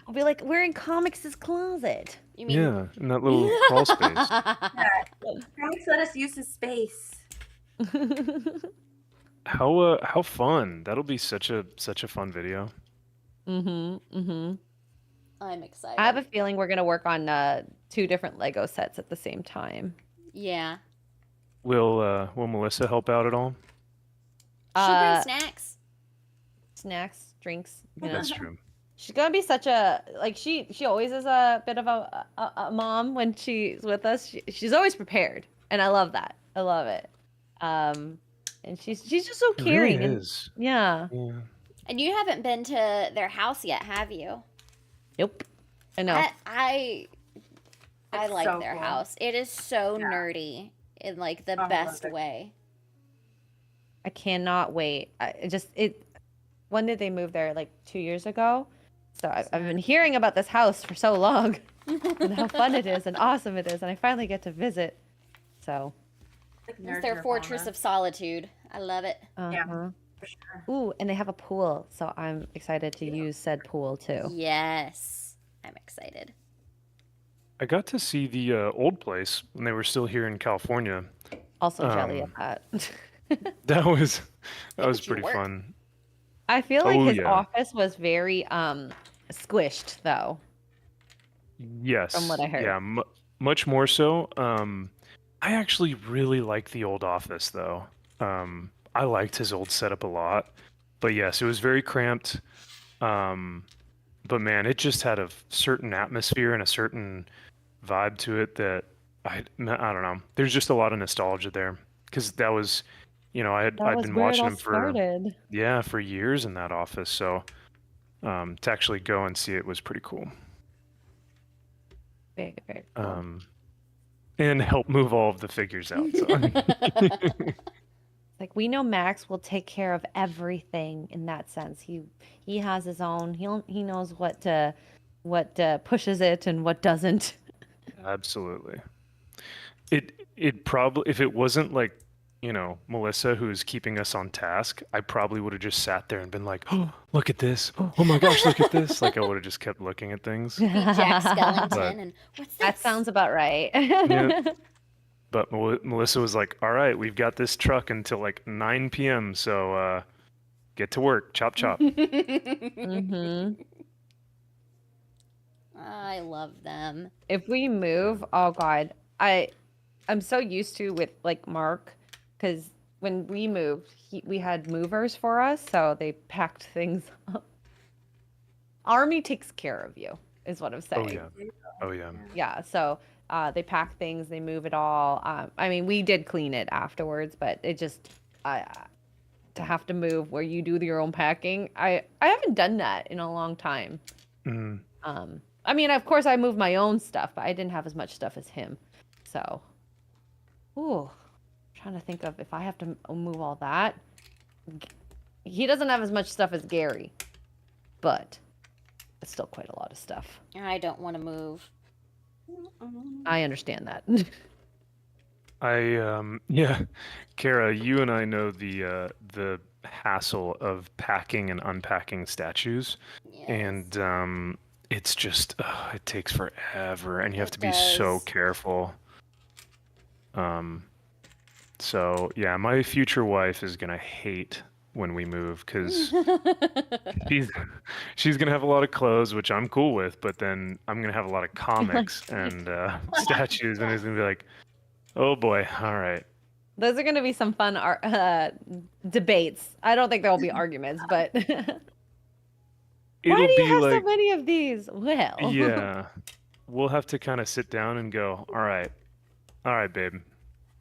I'll be like, we're in Comics' closet. You mean Yeah, in that little crawl space. Comics let us use his space. How fun! That'll be such a fun video. Mm-hmm. I'm excited. I have a feeling we're gonna work on 2 different Lego sets at the same time. Yeah. Will Melissa help out at all? She'll bring Uh, snacks. snacks, drinks, you know. That's true. She's gonna be such a like she always is a bit of a mom when she's with us. She's always prepared, and I love that. I love it. And she's just so It really caring. And, is. yeah. Yeah. And you haven't been to their house yet, have you? Nope. I know. I It's like so their cool. house. It is so Yeah. nerdy in like the Oh, I love best it. way. I cannot wait. When did they move there? Like 2 years ago. So I've been hearing about this house for so long, and how fun it is and awesome it is, and I finally get to visit. So. Like It's nerd their fortress nirvana. of solitude. I love it. Yeah. Uh-huh. For sure. Ooh, and they have a pool, so I'm excited to use said pool too. Yes. I'm excited. I got to see the old place when they were still here in California. Also jelly of that. That was Look at you pretty work. fun. I feel like Oh, his yeah. office was very squished though. Yes. From what I heard. Yeah, much more so. I actually really like the old office though. I liked his old setup a lot. But yes, it was very cramped. But man, it just had a certain atmosphere and a certain vibe to it that I don't know. There's just a lot of nostalgia there because that was, I'd been watching him started. for years in that office. So to actually go and see it was pretty cool. Very, very cool. And help move all of the figures out. So. Like we know Max will take care of everything in that sense. He has his own. He knows what pushes it and what doesn't. Absolutely. It probably, if it wasn't like, Melissa who's keeping us on task, I probably would have just sat there and been like, "Oh, look at this. Oh my gosh, look at this." Like I would have just kept looking at things. Be Jack Skellington But- and what's That this? sounds about right. Yeah. But Melissa was like, "All right, we've got this truck until like 9 p.m. So get to work. Chop chop." hmm I love them. If we move, oh God, I'm so used to with like Mark, because when we moved, we had movers for us, so they packed things up. Army takes care of you, is what I'm saying. Oh yeah. Yeah, so they pack things, they move it all. I mean, we did clean it afterwards, but it just to have to move where you do your own packing, I haven't done that in a long time. Mm. I mean, of course, I moved my own stuff, but I didn't have as much stuff as him. So, ooh, I'm trying to think of if I have to move all that. He doesn't have as much stuff as Gary, but it's still quite a lot of stuff. I don't want to move. I understand that. Yeah, Kara, you and I know the hassle of packing and unpacking statues, Yes. and it's just it takes forever, and you have It to be so does. careful. So yeah, my future wife is gonna hate when we move because she's gonna have a lot of clothes, which I'm cool with, but then I'm gonna have a lot of comics and statues, and it's gonna be like, oh boy, all right. Those are going to be some fun debates. I don't think there will be arguments, but why It'll do you be have so like, many of these? Well, yeah, we'll have to kind of sit down and go, all right, babe,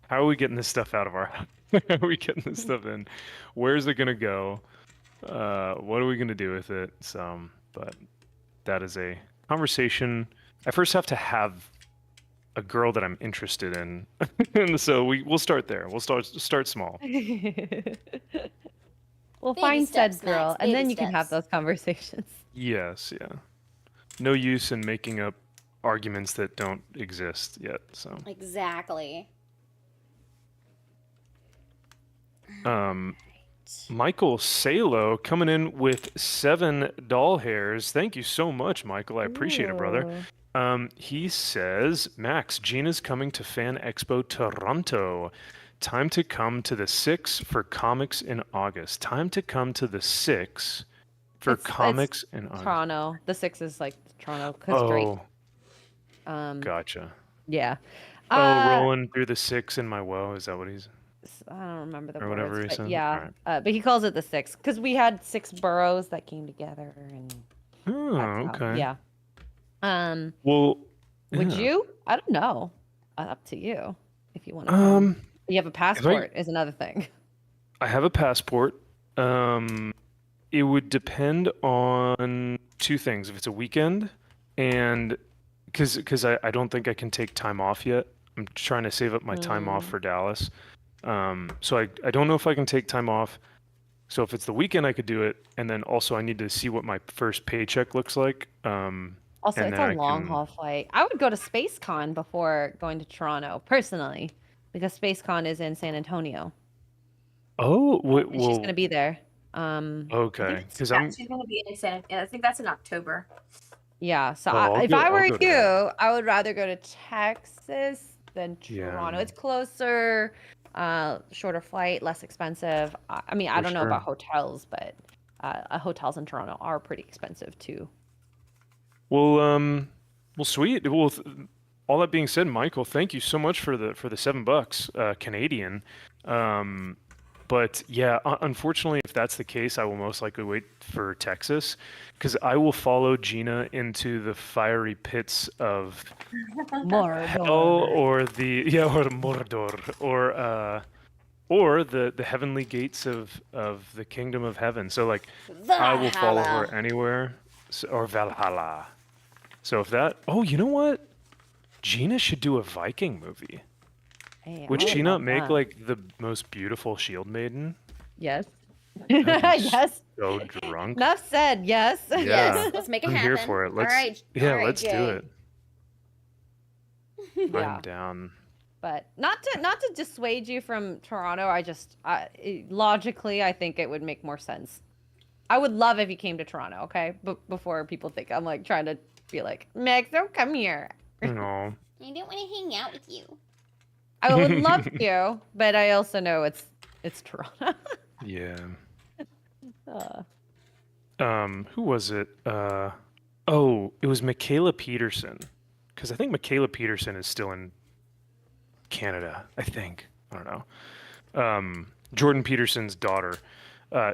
how are we getting this stuff out of our house? How are we getting this stuff in? Where's it gonna go? What are we gonna do with it? So, but that is a conversation. I first have to have a girl that I'm interested in, and so we'll start there. We'll start small. we'll Baby find said steps, girl, Max, and then baby you can have steps. those conversations. Yes, yeah. No use in making up arguments that don't exist yet. So, Exactly. Michael Salo coming in with 7 doll hairs. Thank you so much, Michael. I appreciate it, brother. Ooh. He says, Max, Gina's coming to Fan Expo Toronto. Time to come to the 6 for comics in August. Time to come to the 6 For It's comics and Toronto. The 6 is like Toronto because Drake. Oh, Um, gotcha. yeah. Oh, rolling through the 6 in my woe. Is that what he's I don't remember the or words, whatever he but said? yeah. All right. But he calls it the 6 because we had 6 boroughs that came together, and Oh, that's how. okay. Yeah. Well, Would yeah. you? I don't know. Up to you if you want to come. You have a If passport is another thing. I have a passport. It would depend on two things. If it's a weekend, and because I don't think I can take time off yet. I'm trying to save up my time off for Dallas. So I don't know if I can take time off. So if it's the weekend, I could do it, and then also I need to see what my first paycheck looks like. Also, And it's then a I long can. haul flight. I would go to SpaceCon before going to Toronto personally, because SpaceCon is in San Antonio, Oh, and she's well, gonna be there. okay. Because I'm. she's going to be in I think that's in October. Yeah. So Oh, if I were I'll go to that. you, I would rather go to Texas than Toronto. Yeah. It's closer, shorter flight, less expensive. I mean, I For don't know about sure. hotels, but hotels in Toronto are pretty expensive too. Well, sweet. Well, all that being said, Michael, thank you so much for the $7 Canadian. But yeah, unfortunately, if that's the case, I will most likely wait for Texas, because I will follow Gina into the fiery pits of hell, Mordor. or or Mordor, or the heavenly gates of the kingdom of heaven. So like, I will follow her Valhalla. anywhere, or Valhalla. So if that, oh, you know what? Gina should do a Viking movie. Hey, Would I she would not love make that. like the most beautiful shield maiden? Yes. I'd be Yes. so drunk. Enough said. Yes. Yeah, Yes, let's make it I'm happen. here for it. All right, Let's do Jay. it. Yeah. I'm down. But not to dissuade you from Toronto. Logically, I think it would make more sense. I would love if you came to Toronto. Okay, but before people think I'm like trying to be like, Max, don't come here. No. I don't want to hang out with you. I would love to, but I also know it's Toronto. Yeah. Uh, Who was it? Oh, it was Michaela Peterson. Because I think Michaela Peterson is still in Canada, I think. I don't know. Jordan Peterson's daughter.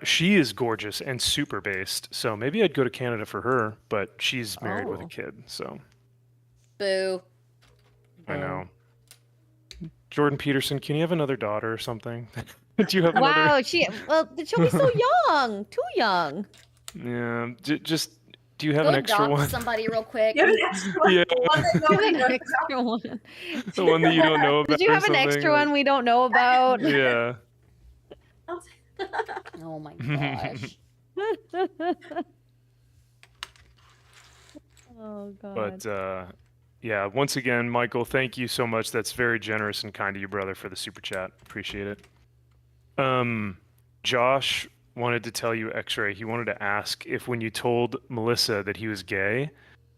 She is gorgeous and super based, so maybe I'd go to Canada for her, but she's married with a Oh. kid, so Boo. I know. Jordan Peterson, can you have another daughter or something? Do you have another? Wow, she'll be so young, too young. Yeah, just do you have Go an extra adopt one? somebody real quick. You have an extra one. Yeah. One that You nobody have an knows extra one. The one that you don't know about. Did you or have an extra something, one we don't know about? Yeah. about. Oh my gosh. Oh god. But yeah, once again, Michael, thank you so much. That's very generous and kind of you, brother, for the super chat. Appreciate it. Josh wanted to tell you, X-Ray. He wanted to ask if when you told Melissa that he was gay,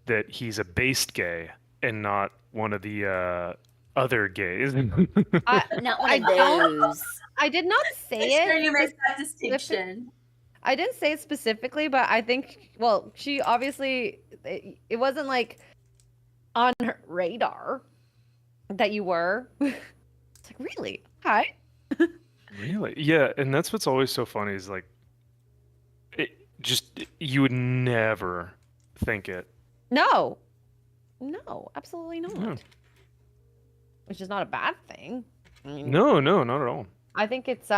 that he's a based gay and not one of the other gays. Not one I of don't- those. I did not say Make sure it. you make that distinction. I didn't say it specifically, but I think, well, she obviously, it wasn't like on her radar that you were. It's like, really? Hi. Really? Yeah, and that's what's always so funny is like, you would never think it. No. No, absolutely not. Yeah. Which is not a bad thing. I mean, No, not at all. I think it's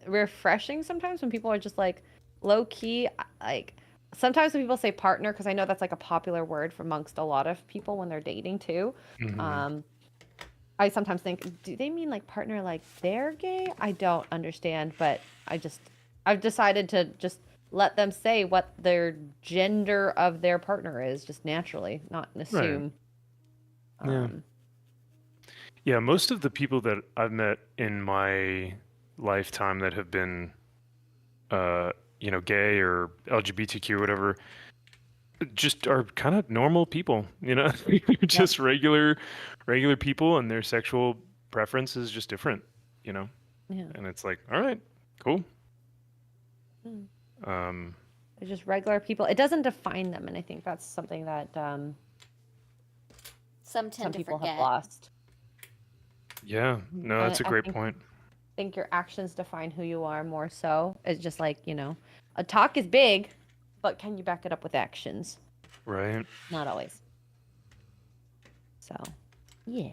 refreshing sometimes when people are just like low key, like sometimes when people say partner, because I know that's like a popular word for amongst a lot of people when they're dating too. Mhm. I sometimes think, do they mean like partner like they're gay? I don't understand, but I've decided to just let them say what their gender of their partner is, just naturally, not assume. Yeah. Yeah, most of the people that I've met in my lifetime that have been, gay or LGBTQ or whatever, just are kind of normal people, just regular people, and their sexual preference is just different, Yeah. and it's like, all right, cool. Hmm. They're just regular people. It doesn't define them, and I think that's something that Some some tend to people have forget. lost. Yeah, no, that's a I great think point. think your actions define who you are more so. It's just like, a talk is big, but can you back it up with actions? Right. Not always. So, yeah.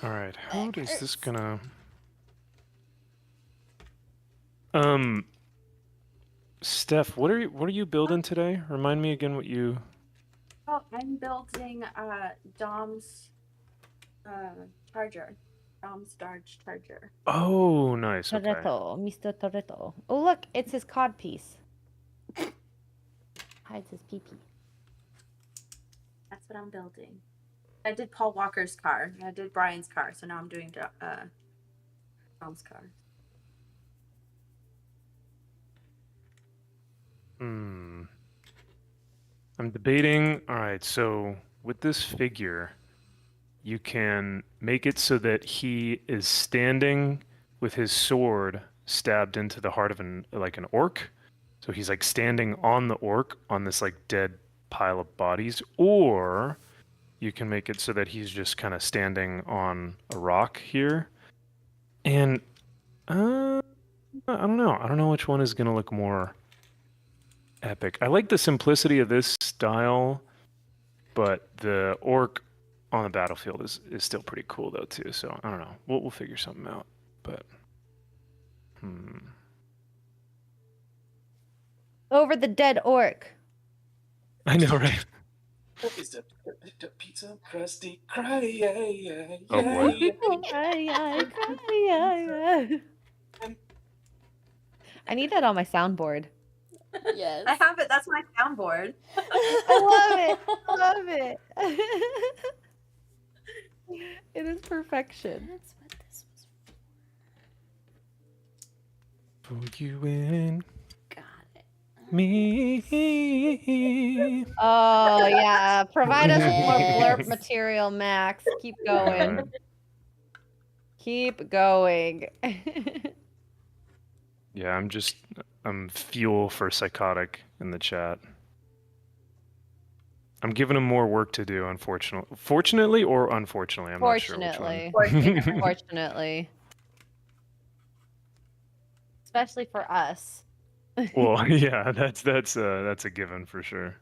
All right. How is this Backers. gonna? Steph, what are you building today? Remind me again what you. Oh, I'm building Dom's charger. Dom's Darge charger. Oh, nice. Okay. Toretto, Mr. Toretto. Oh, look, it's his cod piece. Hides his pee-pee. That's what I'm building. I did Paul Walker's car. I did Brian's car, so now I'm doing Dom's car. I'm debating. All right, so with this figure, you can make it so that he is standing with his sword stabbed into the heart of an orc. So he's like standing on the orc on this like dead pile of bodies, or you can make it so that he's just kind of standing on a rock here. And I don't know. I don't know which one is going to look more epic. I like the simplicity of this style, but the orc on the battlefield is still pretty cool though too. So I don't know. We'll figure something out. But Over the dead orc. I know, right? Is the pizza crusty cry? Yeah, yeah, Oh, boy. I need that on my soundboard. Yes. I have it. That's my soundboard. I love it. It is perfection. That's what this was For you and for. Got it. me. Oh yeah, provide us with more blurb Yes. material, Max. Keep going. Right. Keep going. Yeah, I'm fuel for psychotic in the chat. I'm giving him more work to do, fortunately or unfortunately. I'm not sure which one. Fortunately. Especially for us. Well, yeah, that's a given for sure.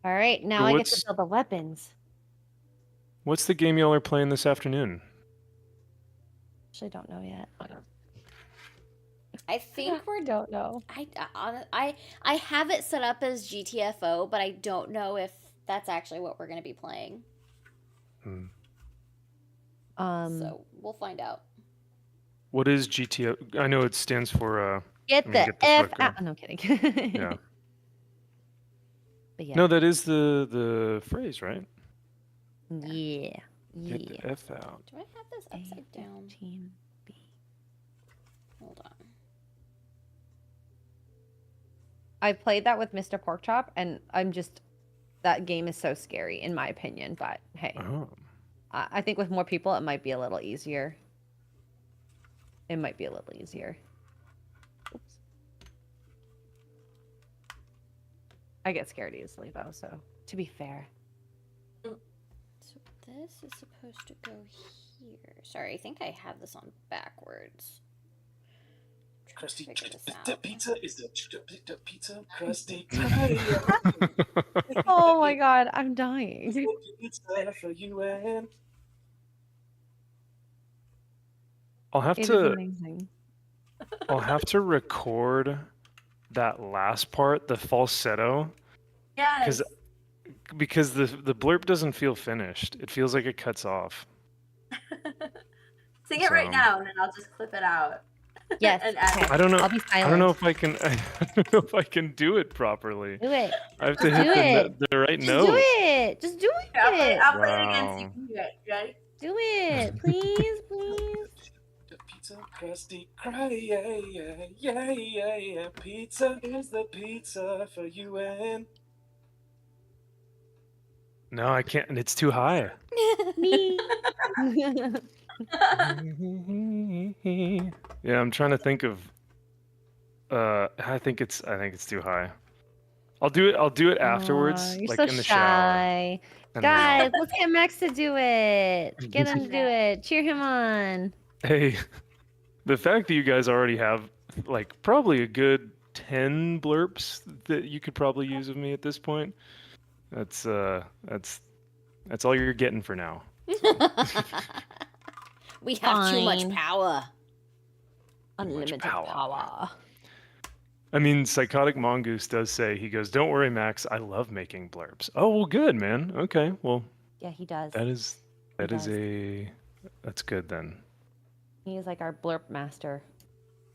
All right, now So I get to build the weapons. What's the game y'all are playing this afternoon? Actually, don't know yet. I think we're. Don't know. I have it set up as GTFO, but I don't know if that's actually what we're going to be playing. So we'll find out. What is GTO? I know it stands for. Get I mean, the get the F fuck out. out. No, kidding. Yeah. But yeah. No, that is the phrase, right? Yeah. Get Yeah. the F out. Do I have this upside down? A15B. Hold on. I played that with Mr. Porkchop, and that game is so scary, in my opinion. But hey, Oh. I think with more people, it might be a little easier. Oops. I get scared easily, though, so to be fair. So this is supposed to go here. Sorry, I think I have this on backwards. Crusty Figure this the out. pizza is the pizza crusty cry. Oh my god, I'm dying. Pizza for you and I'll have It is to amazing. record that last part, the falsetto, Yes. because the blurb doesn't feel finished. It feels like it cuts off. Sing it right So- now, and then I'll just clip it out. Yes. And add okay. it. I don't know. I'll be silent. I don't know if I can. I don't know if I can do it properly. Do it. I have to Just do hit the right Just note. do it. Just do Here, I'll play it again so Wow. you can hear it. Ready? Do it. Please, please. the pizza crusty cry. Yeah, yeah, yeah, yeah, yeah. Pizza is the pizza for you and No, I can't. It's too high. Me. Yeah, I'm trying to think of. I think it's too high. I'll do it afterwards, Aw, you're like so in the shower, shy. and then Guys, let's get Max to do it. Get him to do it. Cheer him on. Hey, the fact that you guys already have like probably a good 10 blurps that you could probably use of me at this point. That's all you're getting for now. We have too much Fine. power. Unlimited power. power. I mean, Psychotic Mongoose does say, he goes, "Don't worry, Max, I love making blurbs." Oh, well, good, man. Okay, well, Yeah, he does. that's does. good then. He is like our blurp master.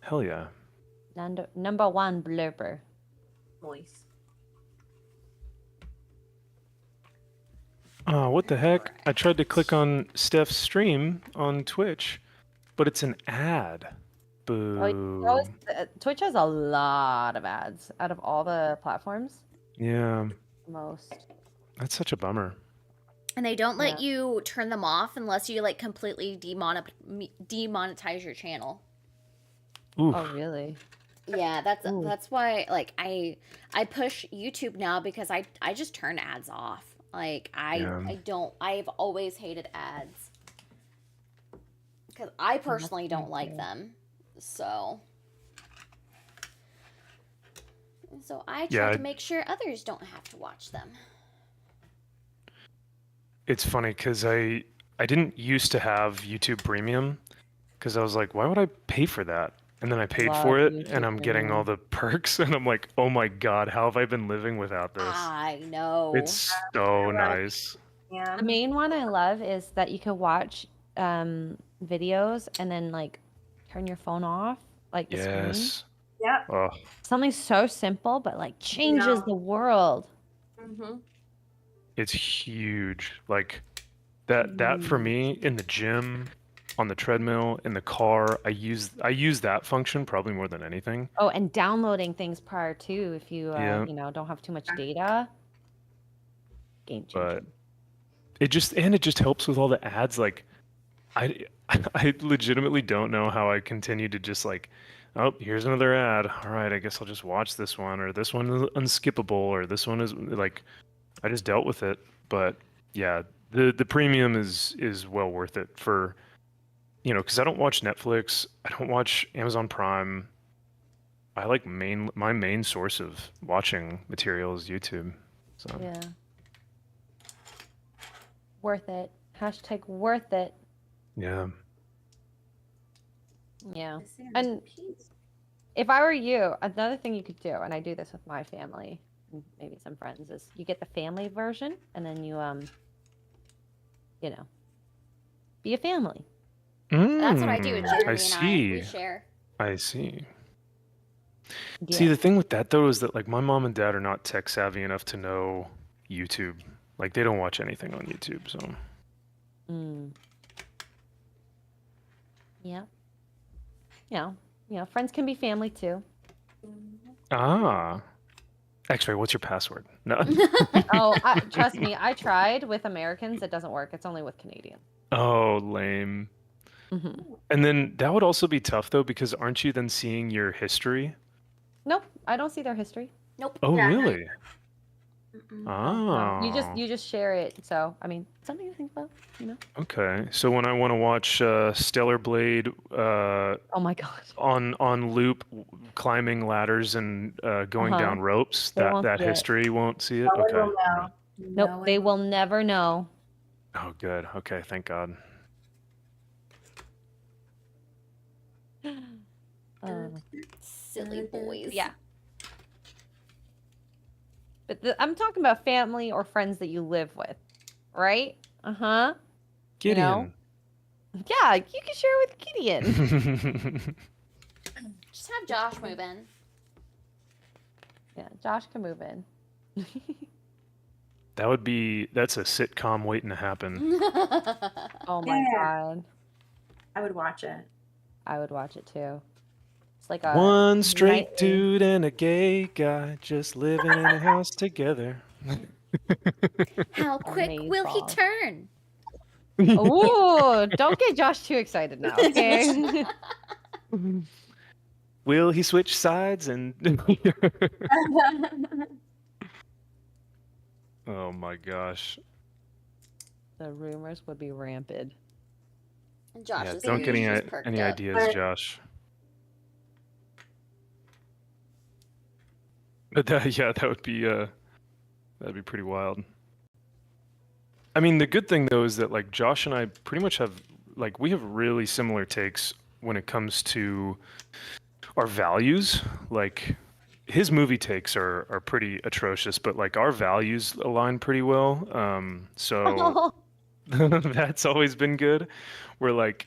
Hell yeah. Number one blurper. Moist. Oh, what the heck? I tried to click on Steph's stream on Twitch, but it's an ad. Boo. Twitch has a lot of ads out of all the platforms. Yeah, Most. that's such a bummer. And they don't let you turn them off unless you like completely demonetize your channel. Oof. Oh, really? Yeah, that's why like I push YouTube now because I just turn ads off. Like I've always hated ads because I personally don't like them. So I try to make sure others don't have to watch them. It's funny because I didn't used to have YouTube Premium because I was like, why would I pay for that? And then I paid for it, YouTube and I'm getting all the perks, and I'm like, oh my god, how have I been living without this? I know. It's so nice. Yeah. The main one I love is that you can watch videos and then like turn your phone off, like the screen. Yes. Yep. Oh, Something so simple, but like changes the world. Mm-hmm. it's huge. Like that for me in the gym, on the treadmill, in the car, I use that function probably more than anything. Oh, and downloading things prior to if you Yeah. don't have too much data. Game changer. But it just helps with all the ads. Like I legitimately don't know how I continue to just like, oh, here's another ad. All right, I guess I'll just watch this one, or this one is unskippable, or this one is like, I just dealt with it. But yeah, the premium is well worth it for, because I don't watch Netflix, I don't watch Amazon Prime. I like my main source of watching material is YouTube. So Yeah. Worth it. Hashtag worth it. yeah. Yeah. And if I were you, another thing you could do, and I do this with my family, and maybe some friends, is you get the family version, and then you be a family. That's what I do with Jeremy I and see. we share. I see. Yeah. See, the thing with that though is that like my mom and dad are not tech savvy enough to know YouTube. Like they don't watch anything on YouTube, so. Yeah. Friends can be family too. Ah. X-Ray, what's your password? No. Oh, trust me, I tried with Americans. It doesn't work. It's only with Canadians. Oh, lame. And then that would also be tough though, because aren't you then seeing your history? Nope, I don't see their history. Nope. Oh, Yeah. really? No. Oh. You just share it. So I mean, something to think about. Okay. So when I want to watch Stellar Blade Oh my god. on loop, climbing ladders and going down ropes, They won't that see it. history won't see it. No one Okay. will know. Nope, they will never know. Oh, good. Okay, thank God. Silly boys. Yeah. But I'm talking about family or friends that you live with, right? Gideon. Yeah, you can share with Gideon. Just have Josh move in. Yeah, Josh can move in. That's a sitcom waiting to happen. Oh my god. I would watch it. I would watch it too. It's like a One straight nightly- dude and a gay guy just living in a house together. How quick will he Amazeballs. turn? Ooh, don't get Josh too excited now, okay? Will he switch sides and? Oh my gosh. The rumors would be rampant. Josh Yeah, is don't get just perked any up. ideas, Josh. But that would be that'd be pretty wild. I mean, the good thing though is that like Josh and I pretty much have like we have really similar takes when it comes to our values. Like his movie takes are pretty atrocious, but like our values align pretty well. So that's always been good. Where like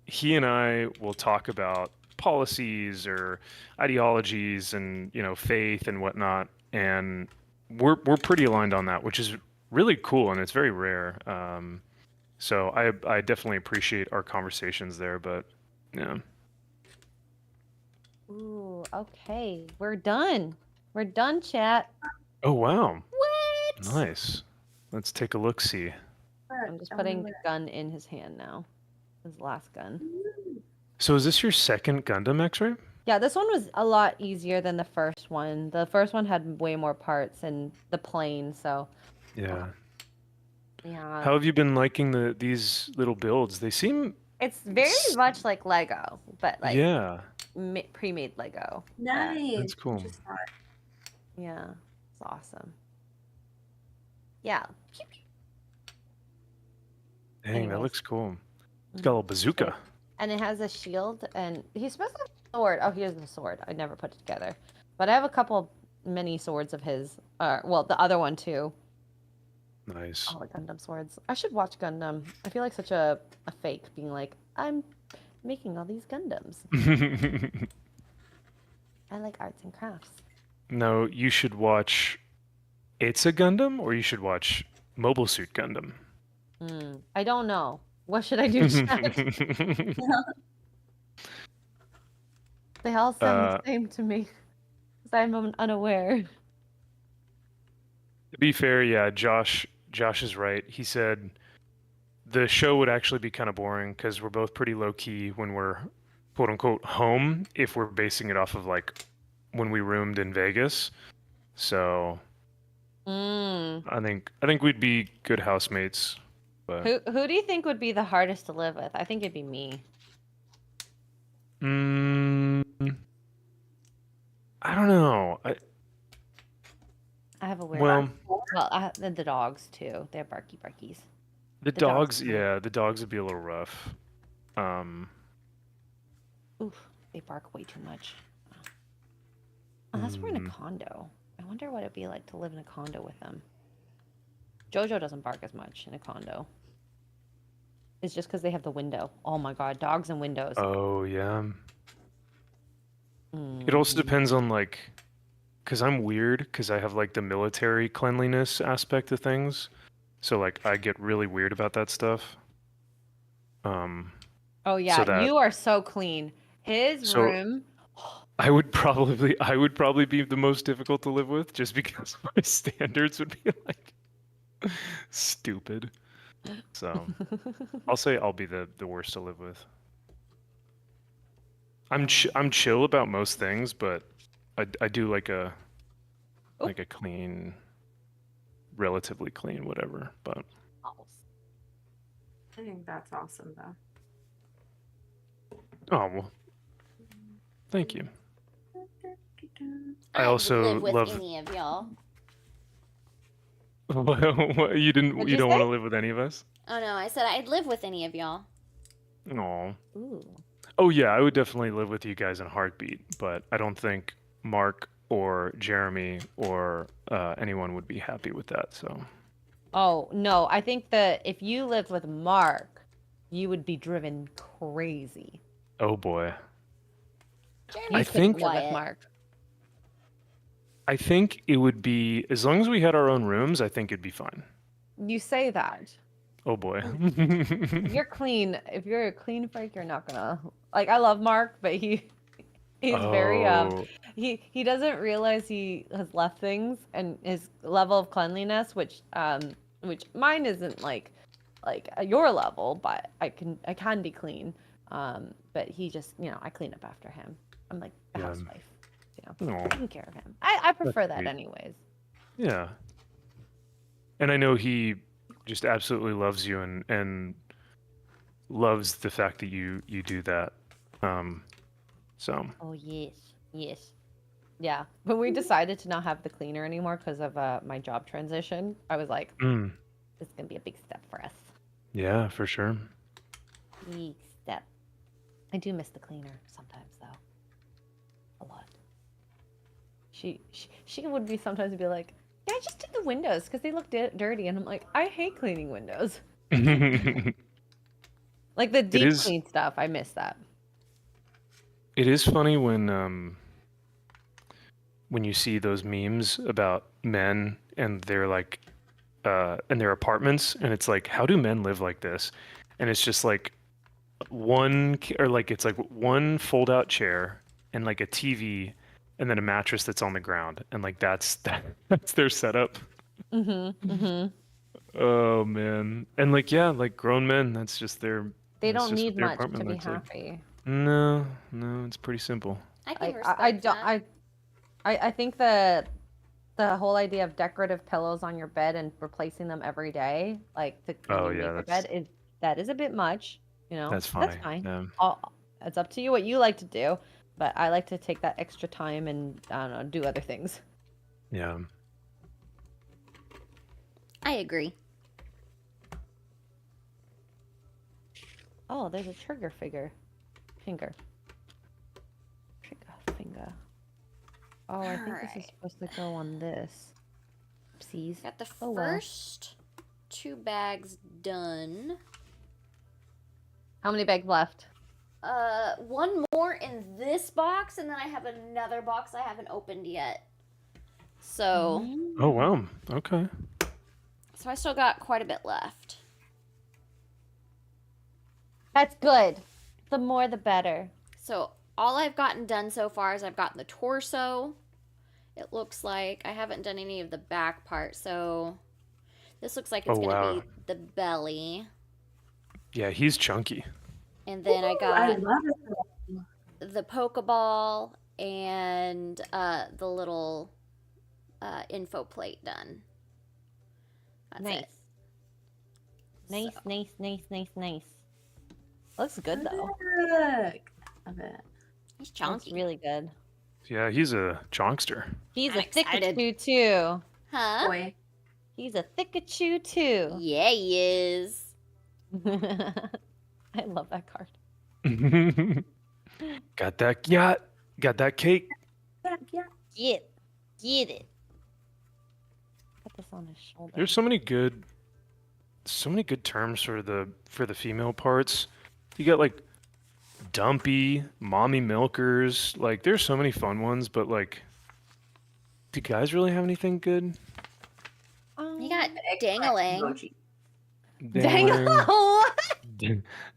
he and I will talk about policies or ideologies and faith and whatnot, and we're pretty aligned on that, which is really cool and it's very rare. So I definitely appreciate our conversations there, but yeah. Ooh, okay. We're done. We're done, chat. Oh wow, What? nice. Let's take a look. See. I'm just putting the gun in his hand now. His last gun. So is this your second Gundam X-ray? Yeah, this one was a lot easier than the first one. The first one had way more parts and the plane, so Yeah. yeah. How have you been liking these little builds? They seem It's very much like Lego, but like yeah. pre-made Lego. Nice. That's cool. Just thought- Yeah, it's awesome. Yeah. Dang, that Anyways. looks cool. It's got a little bazooka. And it has a shield, and he's supposed to have a sword. Oh, here's the sword. I never put it together. But I have a couple mini swords of his. Well, the other one too. Nice. All the Gundam swords. I should watch Gundam. I feel like such a fake being like, I'm making all these Gundams. I like arts and crafts. No, you should watch It's a Gundam, or you should watch Mobile Suit Gundam. I don't know. What should I do, chat? They all sound the same to me. Because I'm unaware. To be fair, yeah, Josh is right. He said the show would actually be kind of boring because we're both pretty low key when we're quote unquote home, if we're basing it off of like when we roomed in Vegas. So I think we'd be good housemates. But Who do you think would be the hardest to live with? I think it'd be me. I don't know. I have a weird. Well, I have the dogs too. They're barkies. the dogs dogs, yeah, the dogs would be a little rough. Oof, they bark way too much. Unless we're in a condo. I wonder what it'd be like to live in a condo with them. Jojo doesn't bark as much in a condo. It's just because they have the window. Oh my god, dogs and windows. Oh yeah. It also depends on like, because I'm weird because I have like the military cleanliness aspect of things, so like I get really weird about that stuff. Oh yeah, you are so clean. His room. I would probably be the most difficult to live with just because my standards would be like stupid. So I'll say I'll be the worst to live with. I'm chill about most things, but I do like a clean, relatively clean whatever. But I think that's awesome though. oh well, thank you. I I'd also live with love. any of y'all. You don't What'd you want say? to live with any of us? Oh no, I said I'd live with any of y'all. No. Ooh. Oh yeah, I would definitely live with you guys in a heartbeat, but I don't think Mark or Jeremy or anyone would be happy with that. So. Oh no, I think that if you lived with Mark, you would be driven crazy. Oh boy. Jeremy's I Couldn't think- live with quiet. Mark. I think it would be, as long as we had our own rooms, I think it'd be fine. You say that. Oh boy. You're clean. If you're a clean freak, you're not gonna like. I love Mark, but he's very Oh. he doesn't realize he has left things, and his level of cleanliness, which mine isn't like like at your level, but I can be clean. But he just, I clean up after him. I'm like the Yeah. housewife, Aw, taking care of him. I prefer that sweet. anyways. Yeah. And I know he just absolutely loves you and loves the fact that you do that. So Oh yes, yes. Yeah. When we decided to not have the cleaner anymore because of my job transition, I was like, mm, this is gonna be a big step for us. yeah, for sure. Big step. I do miss the cleaner sometimes though. A lot. She would be sometimes be like, yeah, I just did the windows because they look dirty, and I'm like, I hate cleaning windows. It Like the deep is clean stuff, I miss that. funny when you see those memes about men and they're like in their apartments, and it's like, how do men live like this? And it's just like it's like one fold out chair and like a TV and then a mattress that's on the ground, and like that's their setup. Oh man. And like, yeah, like grown men, that's just They that's don't just what need their much to apartment be looks like. happy. No, it's pretty simple. I can Like respect I don't that. I think the whole idea of decorative pillows on your bed and replacing them every day, like when Oh you yeah, make your bed, that is a bit much. that's That's funny. fine. Yeah. It's up to you what you like to do, but I like to take that extra time and I don't know, do other things. Yeah. I agree. Oh, there's a trigger finger. Trigger finger. Oh, I think this is Alright. supposed to go on this. Oopsies. Got the Oh, well. first 2 bags done. How many bags left? One more in this box, and then I have another box I haven't opened yet. So, Oh wow. Okay. so I still got quite a bit left. That's good. The more the better. So all I've gotten done so far is I've gotten the torso. It looks like I haven't done any of the back part, so this looks like it's Oh, gonna wow. be the belly. Yeah, he's chunky. And then I I got love it. the Pokeball and the little info plate done. That's Nice. it. Nice, So, nice. Looks good though. Look. Love it. he's Looks chunky. really good. Yeah, he's a chonkster. He's I'm a excited. Pikachu too. Huh? Boy. He's a Pikachu too. Yeah, he is. I love that card. Got that yacht. Got that cake. Yeah. Get it. Put this on his shoulder. There's so many good terms for the female parts. You got like dumpy, mommy milkers. Like there's so many fun ones, but like, do guys really have anything good? You got Eggplant Dangalang. emoji. Dang. Dangling. What?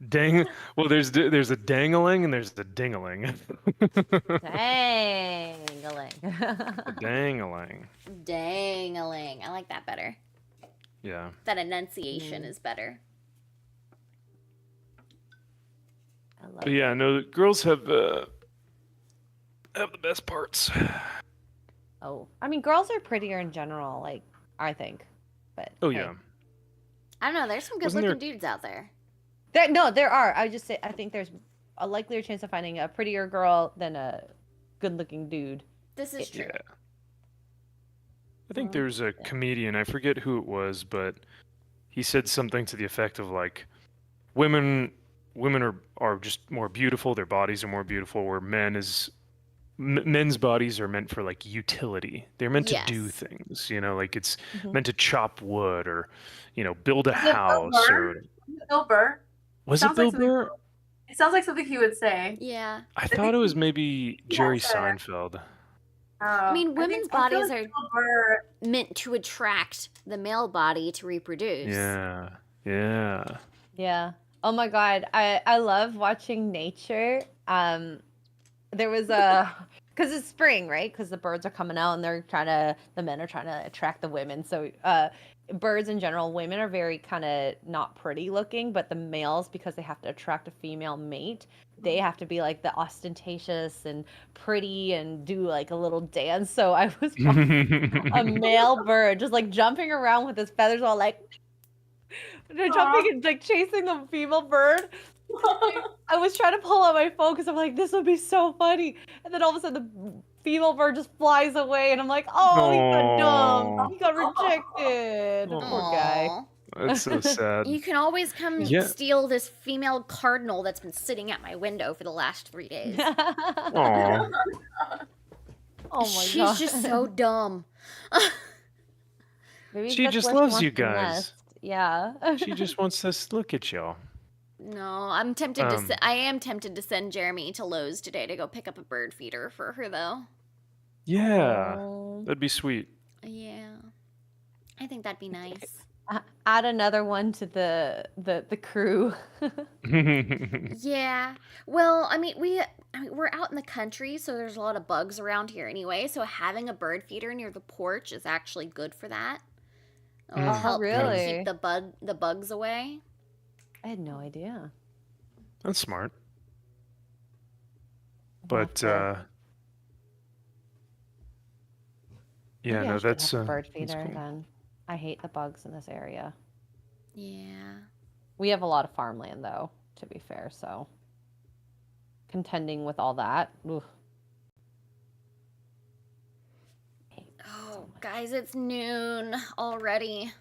Dang. Well, there's a dangaling and there's a dingaling. Dangling. A dangaling. Dangaling. I like that better. Yeah. That enunciation is better. I love But yeah, no, girls have the best parts. Oh, I mean, girls are prettier in general, like I think. But Oh hey. yeah. I don't know. There's some good Wasn't looking dudes out there. There are. I just say I think there's a likelier chance of finding a prettier girl than a good-looking dude. This is true. Yeah. I think there's a comedian, I forget who it was, but he said something to the effect of like, women are just more beautiful, their bodies are more beautiful, where men's bodies are meant for like utility. They're meant to do Yes. things, you know, like it's Mhm. meant to chop wood or, you know, build a Is it Bill house or Burr? Bill Burr. was it Sounds like Bill something- Burr? It sounds like something he would say. Yeah. I thought it was maybe Jerry sir. Seinfeld. I mean, women's bodies are Bill Burr. meant to attract the male body to reproduce. Yeah. Yeah. Yeah. Oh my God. I love watching nature. there was a because it's spring, right? Because the birds are coming out and the men are trying to attract the women. So birds in general, women are very kind of not pretty looking, but the males, because they have to attract a female mate, they have to be like the ostentatious and pretty and do like a little dance. So I was watching a male bird just like jumping around with his feathers all like jumping and like chasing the female bird. I was trying to pull out my phone because I'm like, this would be so funny. And then all of a sudden the female bird just flies away and I'm like, oh, he got Aw. dumped. He got rejected. Poor guy. Aw. That's so sad. You can always come Yeah. steal this female cardinal that's been sitting at my window for the last 3 days. Aw. Oh my She's god. just so dumb. Maybe She that's just where loves wants you to guys. nest. Yeah. She just wants us to look at y'all. No, I'm tempted to. I am tempted to send Jeremy to Lowe's today to go pick up a bird feeder for her, though. Yeah, Oh. that'd be sweet. Yeah, I think that'd be nice. Add another one to the crew. Yeah. Well, I mean, we're out in the country, so there's a lot of bugs around here anyway. So having a bird feeder near the porch is actually good for that. It'll Oh, help kinda really? keep the bugs away. I had no idea. That's smart. I'll have But to- yeah, maybe I no, should have that's a bird that's feeder cool. then. I hate the bugs in this area. Yeah. We have a lot of farmland though, to be fair, so contending with all that. Oof. Hate bugs so Oh, much. guys, it's noon already.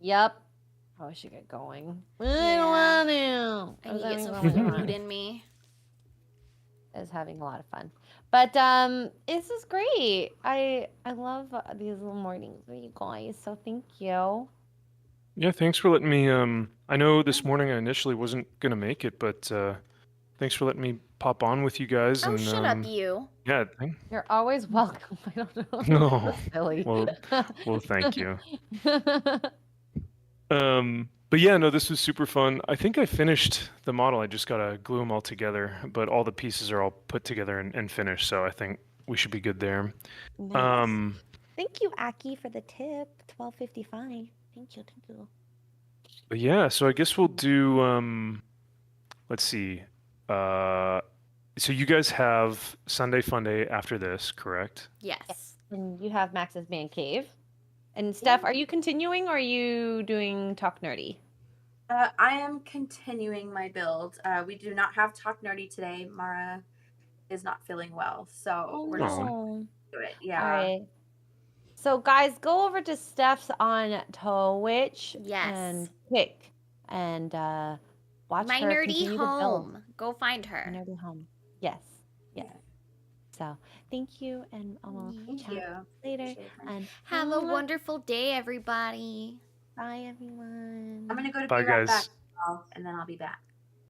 Yep. Probably should get going. I Yeah. don't want to. I need to get some having fun. food in me. Is having a lot of fun. But this is great. I love these little mornings with you guys. So thank you. Yeah, thanks for letting me. I know this morning I initially wasn't gonna make it, but thanks for letting me pop on with you guys. Oh, And shut up, you. yeah, You're always welcome. I don't know. No. So silly. well, thank you. But yeah, no, this was super fun. I think I finished the model. I just gotta glue them all together, but all the pieces are all put together and finished. So I think we should be good there. Nice. Thank you, Aki, for the tip. 12.55. Thank you. But yeah, so I guess we'll do. Let's see. So you guys have Sunday Fun Day after this, correct? Yes. And you have Max's Man Cave. And Steph, are you continuing or are you doing Talk Nerdy? I am continuing my build. We do not have Talk Nerdy today. Mara is not feeling well, so we're just gonna do it. Yeah. All right. So guys, go over to Steph's on Twitch Yes. and pick and watch My her nerdy continue to build. home. Go find My her. nerdy home. Yes. Yes. So thank you, and I'll Thank chat you. later. Appreciate it. And Have a wonderful day, everybody. bye, everyone. I'm gonna go to Bye, be right guys. back, and then I'll be back.